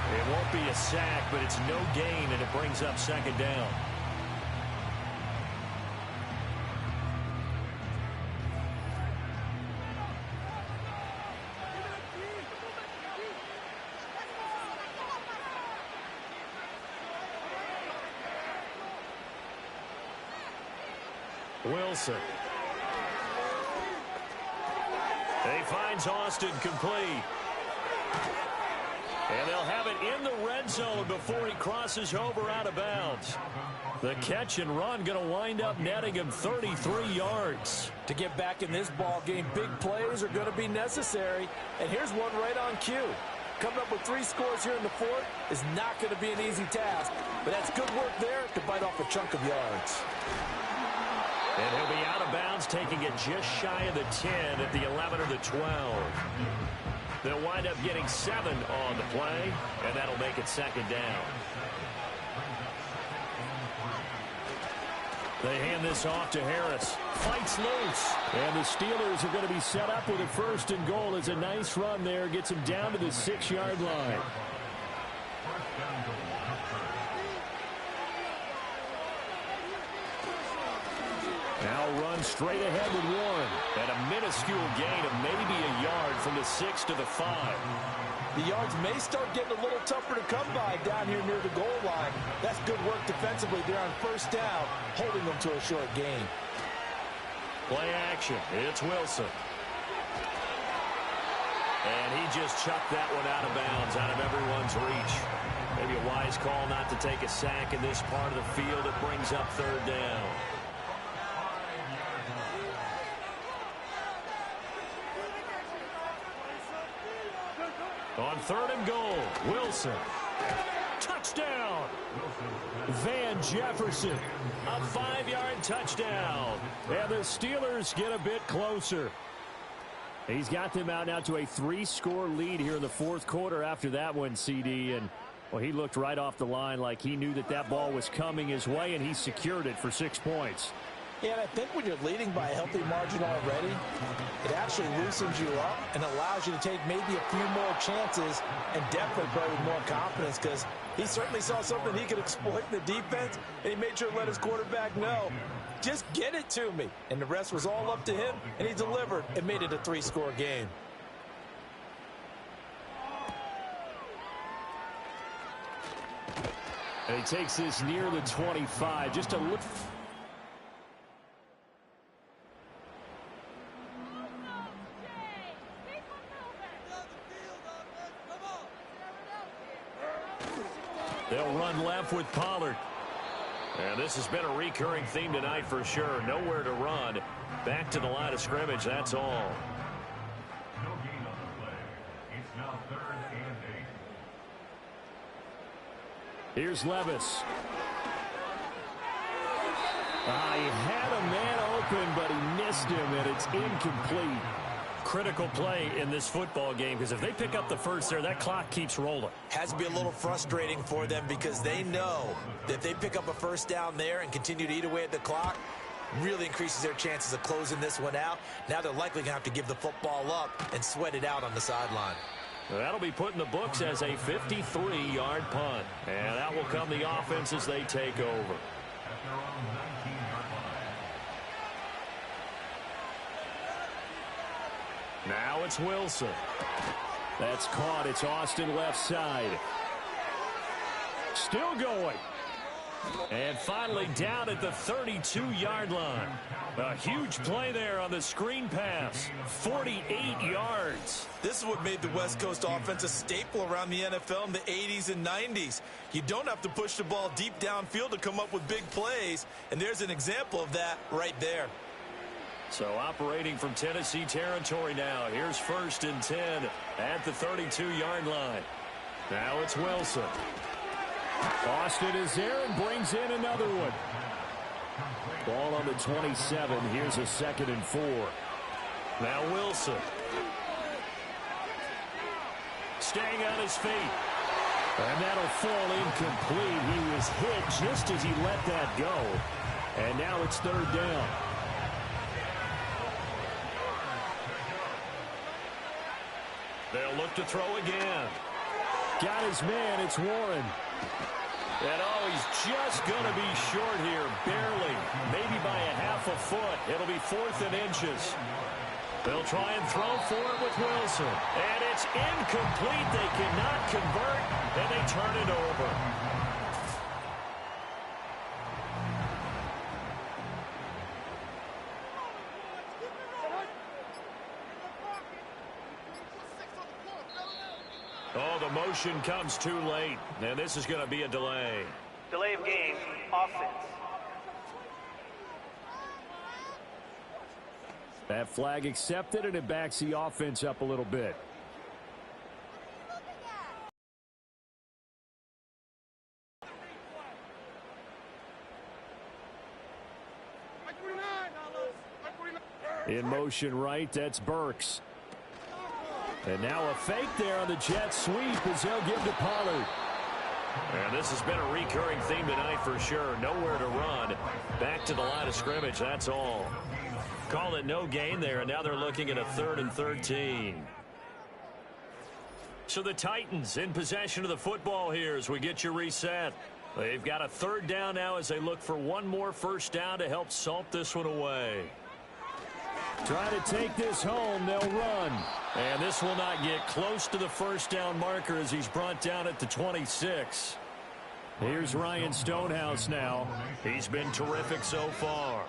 It won't be a sack, but it's no gain, and it brings up 2nd down. Wilson. He finds Austin complete. And they'll have it in the red zone before he crosses over out of bounds. The catch and run going to wind up netting him 33 yards. To get back in this ball game, big plays are going to be necessary. And here's one right on cue. Coming up with 3 scores here in the 4th is not going to be an easy task. But that's good work there to bite off a chunk of yards. And he'll be out of bounds, taking it just shy of the 10 at the 11 or the 12. They'll wind up getting 7 on the play, and that'll make it 2nd down. They hand this off to Harris. Fights loose. And the Steelers are going to be set up with a 1st and goal. It's a nice run there. Gets him down to the 6-yard line. Now run straight ahead with Warren. And a minuscule gain of maybe a yard from the 6 to the 5. The yards may start getting a little tougher to come by down here near the goal line. That's good work defensively there on 1st down, holding them to a short gain. Play action. It's Wilson. And he just chucked that one out of bounds, out of everyone's reach. Maybe a wise call not to take a sack in this part of the field. It brings up 3rd down. On 3rd and goal, Wilson. Touchdown! Van Jefferson. A 5-yard touchdown. And the Steelers get a bit closer. He's got them out now to a 3-score lead here in the 4th quarter after that one, CD. And, well, he looked right off the line like he knew that that ball was coming his way, and he secured it for 6 points. Yeah, and I think when you're leading by a healthy margin already, it actually loosens you up and allows you to take maybe a few more chances and definitely play with more confidence because he certainly saw something he could exploit in the defense, and he made sure to let his quarterback know, just get it to me. And the rest was all up to him, and he delivered and made it a 3-score game. And he takes this near the 25. Just a look. They'll run left with Pollard. And this has been a recurring theme tonight for sure. Nowhere to run. Back to the line of scrimmage, that's all. No gain on the play. It's now 3rd and 8. Here's Levis. He had a man open, but he missed him, and it's incomplete. Critical play in this football game because if they pick up the first there, that clock keeps rolling. Has to be a little frustrating for them because they know that if they pick up a 1st down there and continue to eat away at the clock, really increases their chances of closing this one out. Now they're likely going to have to give the football up and sweat it out on the sideline. That'll be put in the books as a 53-yard punt. And that will come the offense as they take over. At their own 19-yard line. Now it's Wilson. That's caught. It's Austin left side. Still going. And finally down at the 32-yard line. A huge play there on the screen pass. 48 yards. This is what made the West Coast offense a staple around the NFL in the 80s and 90s. You don't have to push the ball deep downfield to come up with big plays, and there's an example of that right there. So operating from Tennessee territory now. Here's 1st and 10 at the 32-yard line. Now it's Wilson. Austin is there and brings in another one. Ball on the 27. Here's a 2nd and 4. Now Wilson. Staying on his feet. And that'll fall incomplete. He was hit just as he let that go. And now it's 3rd down. They'll look to throw again. Got his man. It's Warren. And he's just going to be short here, barely, maybe by a half a foot. It'll be 4th and inches. They'll try and throw for it with Wilson. And it's incomplete. They cannot convert, and they turn it over. Oh, the motion comes too late, and this is going to be a delay. Delay of game, offense. That flag accepted, and it backs the offense up a little bit. In motion right, that's Burks. And now a fake there on the jet sweep as they'll give to Pollard. And this has been a recurring theme tonight for sure. Nowhere to run. Back to the line of scrimmage, that's all. Call it no gain there, and now they're looking at a 3rd and 13. So the Titans in possession of the football here as we get you reset. They've got a 3rd down now as they look for one more 1st down to help salt this one away. Try to take this home, they'll run. And this will not get close to the 1st down marker as he's brought down at the 26. Here's Ryan Stonehouse now. He's been terrific so far.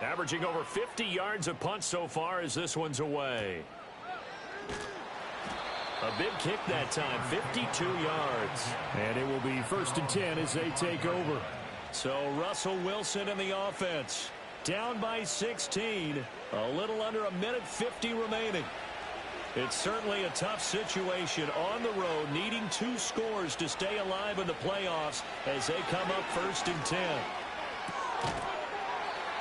Averaging over 50 yards a punt so far as this one's away. A big kick that time, 52 yards. And it will be 1st and 10 as they take over. So Russell Wilson in the offense. Down by 16. A little under a minute 50 remaining. It's certainly a tough situation on the road, needing 2 scores to stay alive in the playoffs as they come up 1st and 10.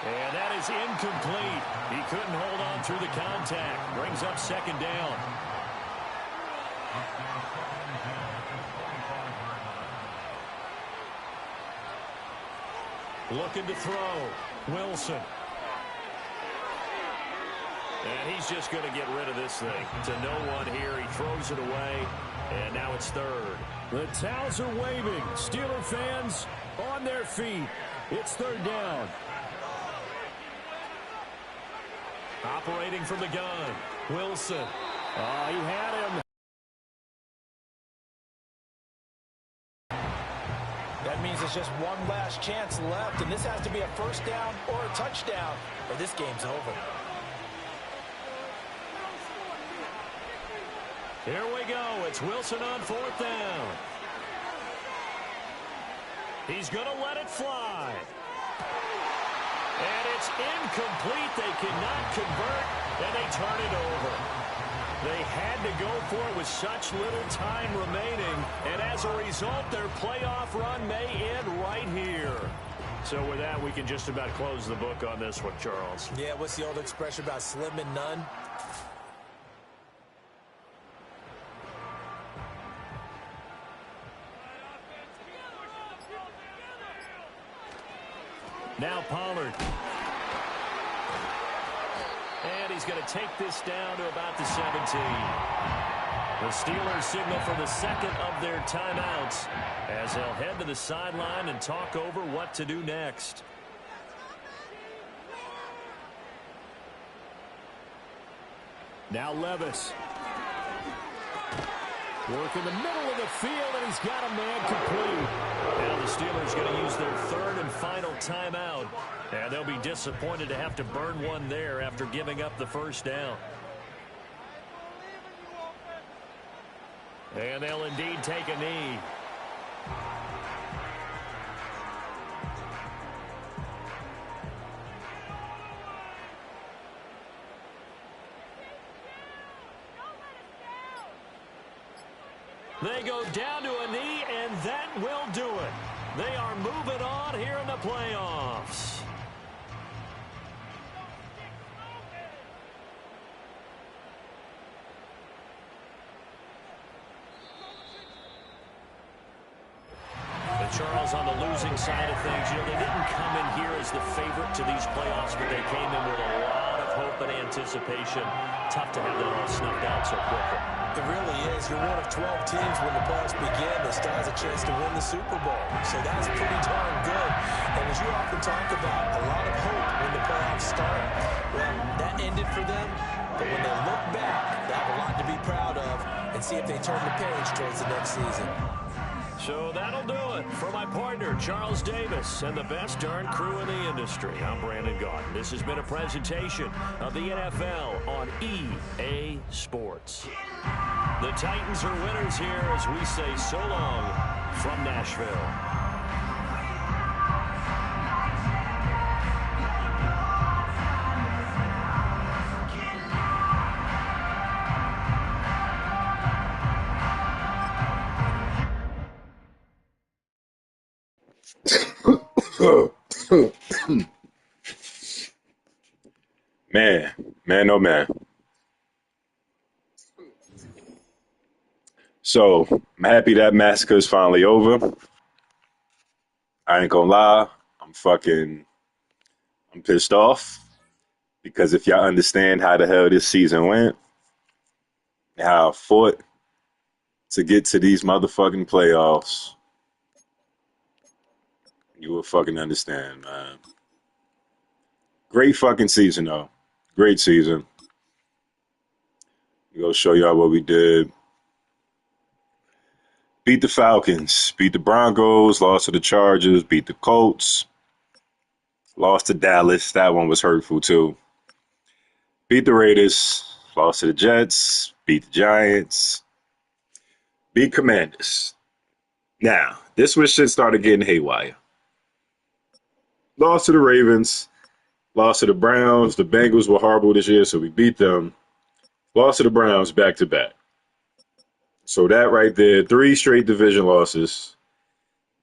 And that is incomplete. He couldn't hold on through the contact. Brings up 2nd down. Looking to throw. Wilson. And he's just going to get rid of this thing. To no one here. He throws it away. And now it's 3rd. The towels are waving. Steeler fans on their feet. It's 3rd down. Operating from the gun. Wilson. He had him. That means there's just one last chance left, and this has to be a 1st down or a touchdown, or this game's over. Here we go. It's Wilson on 4th down. He's going to let it fly. And it's incomplete. They cannot convert, and they turn it over. They had to go for it with such little time remaining, and as a result, their playoff run may end right here. So with that, we can just about close the book on this one, Charles. Yeah, what's the old expression about slim and none? Now Pollard. And he's going to take this down to about the 17. The Steelers signal for the 2nd of their timeouts as they'll head to the sideline and talk over what to do next. Now Levis. Work in the middle of the field, and he's got a man complete. Now the Steelers going to use their third and final timeout. And they'll be disappointed to have to burn one there after giving up the first down. And they'll indeed take a knee. They go down to a knee, and that will do it. They are moving on here in the playoffs. And Charles, on the losing side of things, you know, they didn't come in here as the favorite to these playoffs, but they came in with a lot of hope and anticipation. Tough to have that all snuffed out so quickly. It really is. You're one of 12 teams when the playoffs begin that still has a chance to win the Super Bowl. So that's pretty darn good. And as you often talk about, a lot of hope when the playoffs start. Well, that ended for them. But when they look back, they have a lot to be proud of and see if they turn the page towards the next season. So that'll do it for my partner, Charles Davis, and the best darn crew in the industry. I'm Brandon Gaudin. This has been a presentation of the NFL on EA Sports. The Titans are winners here as we say so long from Nashville. Man, oh man. So I'm happy that massacre is finally over. I ain't gonna lie, I'm pissed off because if y'all understand how the hell this season went, how I fought to get to these motherfucking playoffs, you will fucking understand, man. Great fucking season though. Great season. We'll show y'all what we did. Beat the Falcons, beat the Broncos, lost to the Chargers, beat the Colts, lost to Dallas. That one was hurtful too. Beat the Raiders, lost to the Jets, beat the Giants, beat Commanders. Now, this was shit started getting haywire. Lost to the Ravens, lost to the Browns. The Bengals were horrible this year, so we beat them. Lost to the Browns back-to-back. So that right there, 3 straight division losses,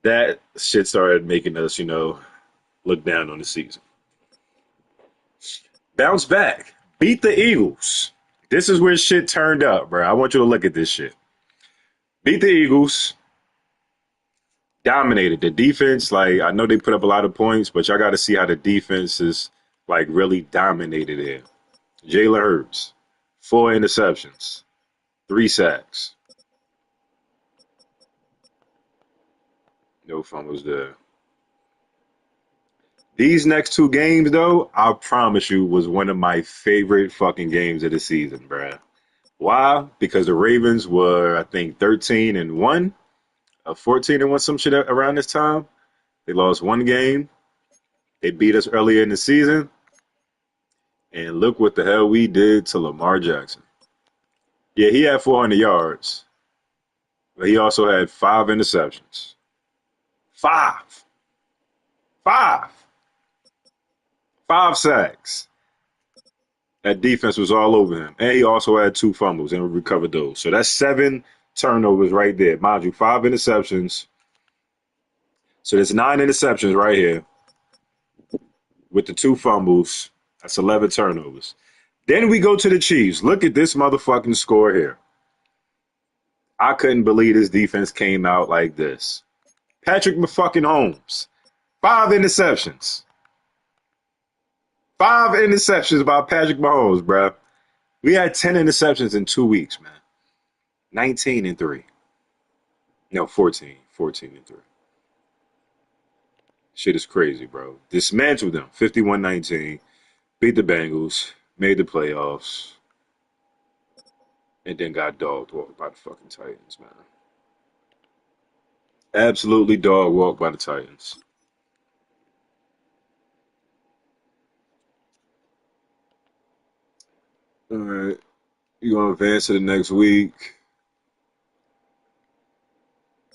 that shit started making us, look down on the season. Bounce back. Beat the Eagles. This is where shit turned up, bro. I want you to look at this shit. Beat the Eagles. Dominated. The defense, I know they put up a lot of points, but y'all got to see how the defense is, really dominated here. Jalen Hurts, 4 interceptions, 3 sacks. No fumbles there. These next 2 games, though, I promise you, was one of my favorite fucking games of the season, bruh. Why? Because the Ravens were, I think, 13-1, 14-1, some shit around this time. They lost 1 game. They beat us earlier in the season. And look what the hell we did to Lamar Jackson. Yeah, he had 400 yards, but he also had 5 interceptions. 5 sacks. That defense was all over him. And he also had 2 fumbles and recovered those. So that's 7 turnovers right there. Mind you, 5 interceptions. So there's 9 interceptions right here. With the 2 fumbles, that's 11 turnovers. Then we go to the Chiefs. Look at this motherfucking score here. I couldn't believe this defense came out like this. Patrick motherfucking Mahomes, 5 interceptions. 5 interceptions by Patrick Mahomes, bro. We had 10 interceptions in 2 weeks, man. 19-3. No, 14. 14-3. Shit is crazy, bro. Dismantled them. 51-19. Beat the Bengals. Made the playoffs. and then got dog walked by the fucking Titans, man. Absolutely dog walked by the Titans. All right, you gonna advance to the next week.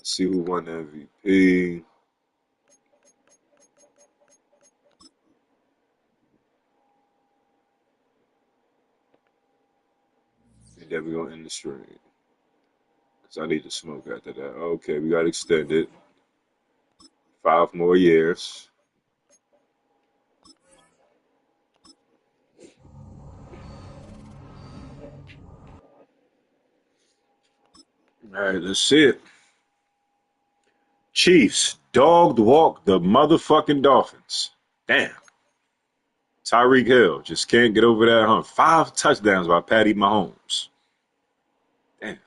See who won the MVP. And then we're gonna end the stream. Because I need to smoke after that. Okay, we got extended. 5 more years. All right, let's see it. Chiefs dogged walk the motherfucking Dolphins. Damn. Tyreek Hill just can't get over that hump. 5 touchdowns by Patty Mahomes. Damn.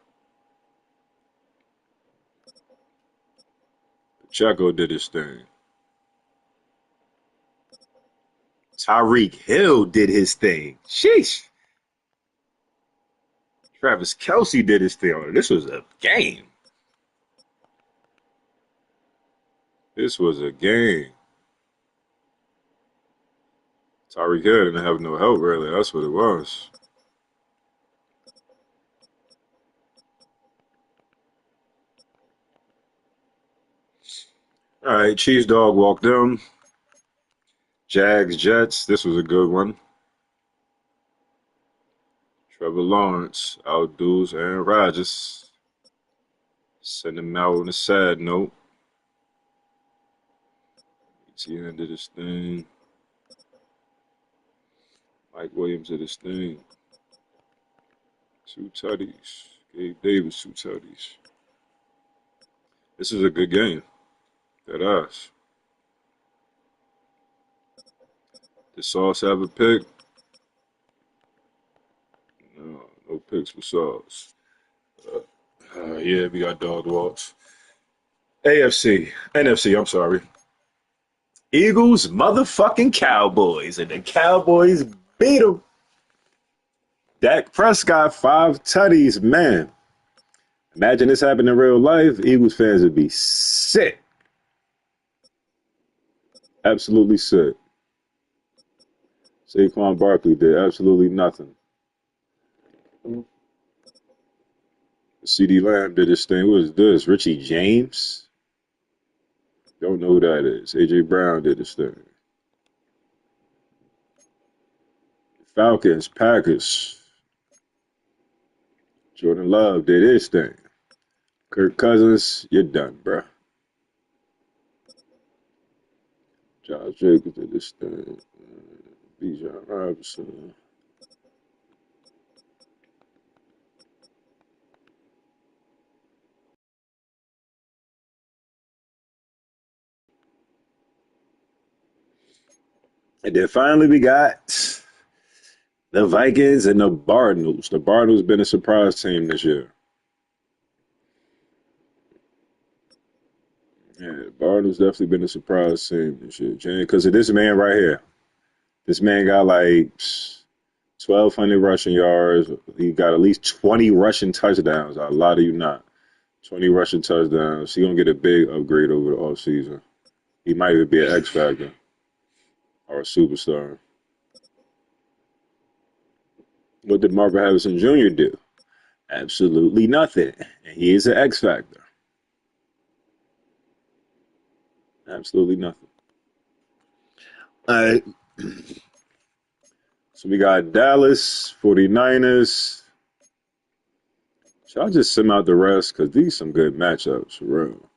Pacheco did his thing. Tyreek Hill did his thing. Sheesh. Travis Kelsey did his thing. This was a game. This was a game. Tyreek Hill didn't have no help, really. That's what it was. All right, Chiefs dog walked them. Jags Jets. This was a good one. Trevor Lawrence outdoes Aaron Rodgers. Send him out on a sad note. ETN did his thing. Mike Williams did his thing. 2 tutties. Gabe Davis 2 tutties. This is a good game. That ass. Did Sauce have a pick? No picks for Sauce. Yeah, we got dog walks. NFC, I'm sorry. Eagles, motherfucking Cowboys, and the Cowboys beat them. Dak Prescott, 5 tutties, man. Imagine this happened in real life. Eagles fans would be sick. Absolutely sick. Saquon Barkley did absolutely nothing. CeeDee Lamb did his thing. What is this? Richie James? Don't know who that is. A.J. Brown did his thing. Falcons, Packers. Jordan Love did his thing. Kirk Cousins, you're done, bro. Josh Jacobs did his thing. Bijan Robinson. And then finally we got the Vikings and the Cardinals. The Cardinals been a surprise team this year. Yeah, the Cardinals definitely been a surprise team this year. Because of this man right here. This man got like 1,200 rushing yards. He got at least 20 rushing touchdowns. A lot of you not. 20 rushing touchdowns. He gonna get a big upgrade over the offseason. He might even be an X factor or a superstar. What did Marvin Harrison Jr. do? Absolutely nothing. And he is an X factor. Absolutely nothing. All right. So we got Dallas, 49ers. Should I just sim out the rest? Because these some good matchups, for real.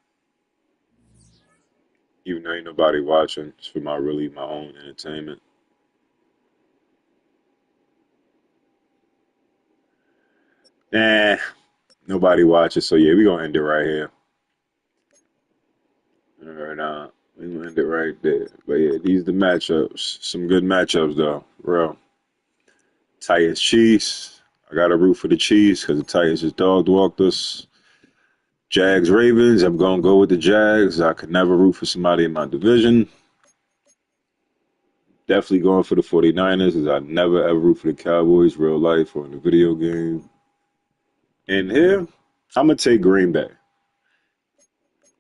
Even though ain't nobody watching. It's for my own entertainment. Nah, nobody watches. So yeah, we gonna end it right here. All right, we gonna end it right there. But yeah, these the matchups. Some good matchups though, real. Titans Chiefs. I got to root for the Chiefs because the Titans just dog walked us. Jags Ravens. I'm gonna go with the Jags. I could never root for somebody in my division. Definitely going for the 49ers because I never ever root for the Cowboys, real life or in the video game. And here, I'm going to take Green Bay.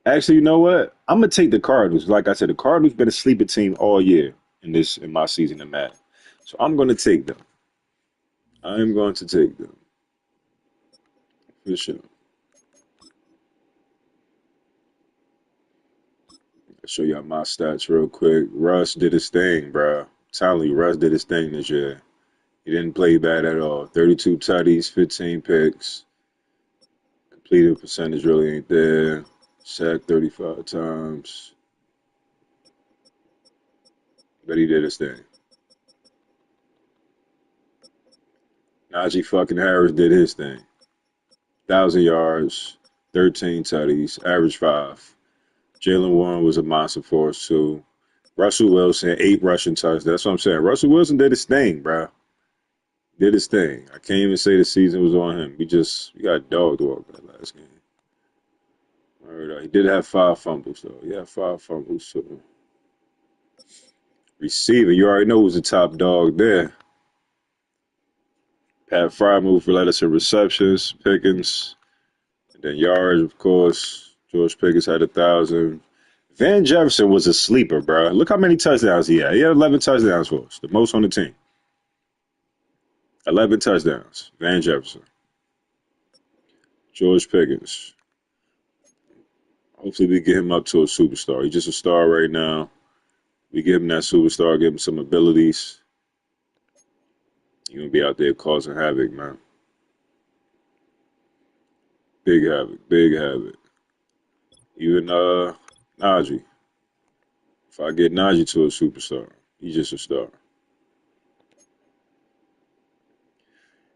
Actually, you know what? I'm going to take the Cardinals. Like I said, the Cardinals been a sleeper team all year in my season of Madden. So I'm going to take them. I'm going to take them. For sure. I'll show y'all my stats real quick. Russ did his thing, bro. I'm telling you, Russ did his thing this year. He didn't play bad at all. 32 tutties, 15 picks. Completed percentage really ain't there. Sacked 35 times. But he did his thing. Najee fucking Harris did his thing. 1,000 yards, 13 tutties, average 5. Jalen Warren was a monster for us, too. Russell Wilson, 8 rushing touchdowns. That's what I'm saying. Russell Wilson did his thing, bro. Did his thing. I can't even say the season was on him. We got dog walk that last game. All right, he did have 5 fumbles, though. Yeah, 5 fumbles. So. Receiver, you already know who's the top dog there. Pat Frymouth led us in receptions, Pickens, and then yards, of course. George Pickens had 1,000. Van Jefferson was a sleeper, bro. Look how many touchdowns he had. He had 11 touchdowns for us, the most on the team. 11 touchdowns, Van Jefferson. George Pickens. Hopefully we get him up to a superstar. He's just a star right now. We give him that superstar, give him some abilities. He's going to be out there causing havoc, man. Big havoc, big havoc. Even Najee. If I get Najee to a superstar, he's just a star.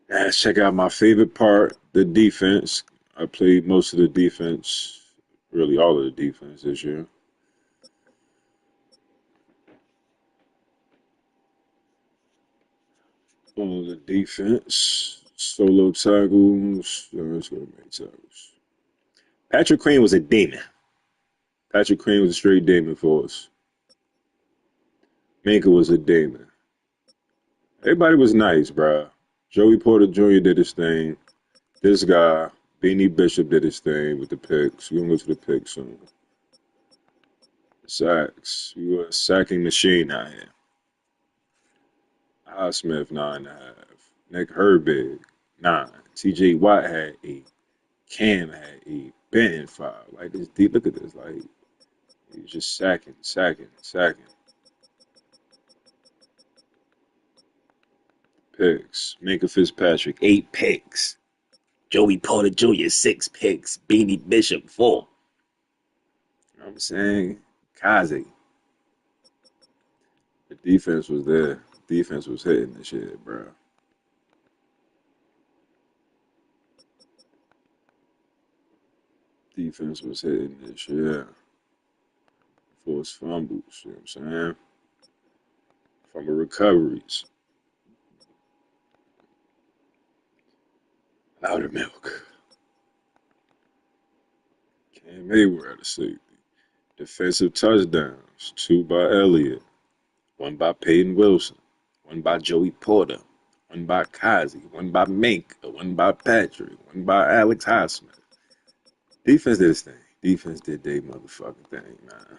Now, let's check out my favorite part, the defense. I played most of the defense, really all of the defense this year. All of the defense, solo tackles. Let's go to make tackles. Patrick Queen was a demon. Patrick Queen was a straight demon for us. Minka was a demon. Everybody was nice, bro. Joey Porter Jr. did his thing. This guy, Beanie Bishop, did his thing with the picks. We're going to go to the picks soon. Sacks. We were a sacking machine out here. Highsmith, 9.5. Nick Herbig, 9. TJ Watt had 8. Cam had 8. Benton, 5. Like, this deep. Look at this. Like, he was just sacking. Picks. Minka Fitzpatrick, 8 picks. Joey Porter Jr., 6 picks. Beanie Bishop, 4. You know what I'm saying? Kazi. The defense was there. Defense was hitting this shit, bro. Defense was hitting this shit. Forced fumbles, you know what I'm saying? Fumble recoveries. Louder milk. Cam Hayward at a safety. Defensive touchdowns. 2 by Elliott. 1 by Peyton Wilson. 1 by Joey Porter. 1 by Kazi. 1 by Minka. 1 by Patrick. 1 by Alex Highsmith. Defense did his thing. Defense did their motherfucking thing, man.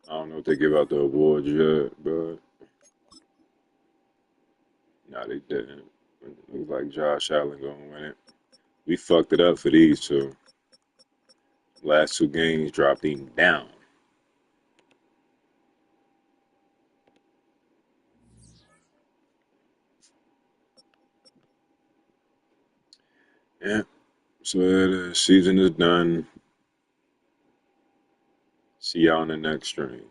I don't know if they give out the awards yet, but no, they didn't. It looks like Josh Allen gonna win it. We fucked it up for these two. Last 2 games dropped him down. Yeah. So the season is done. See y'all on the next stream.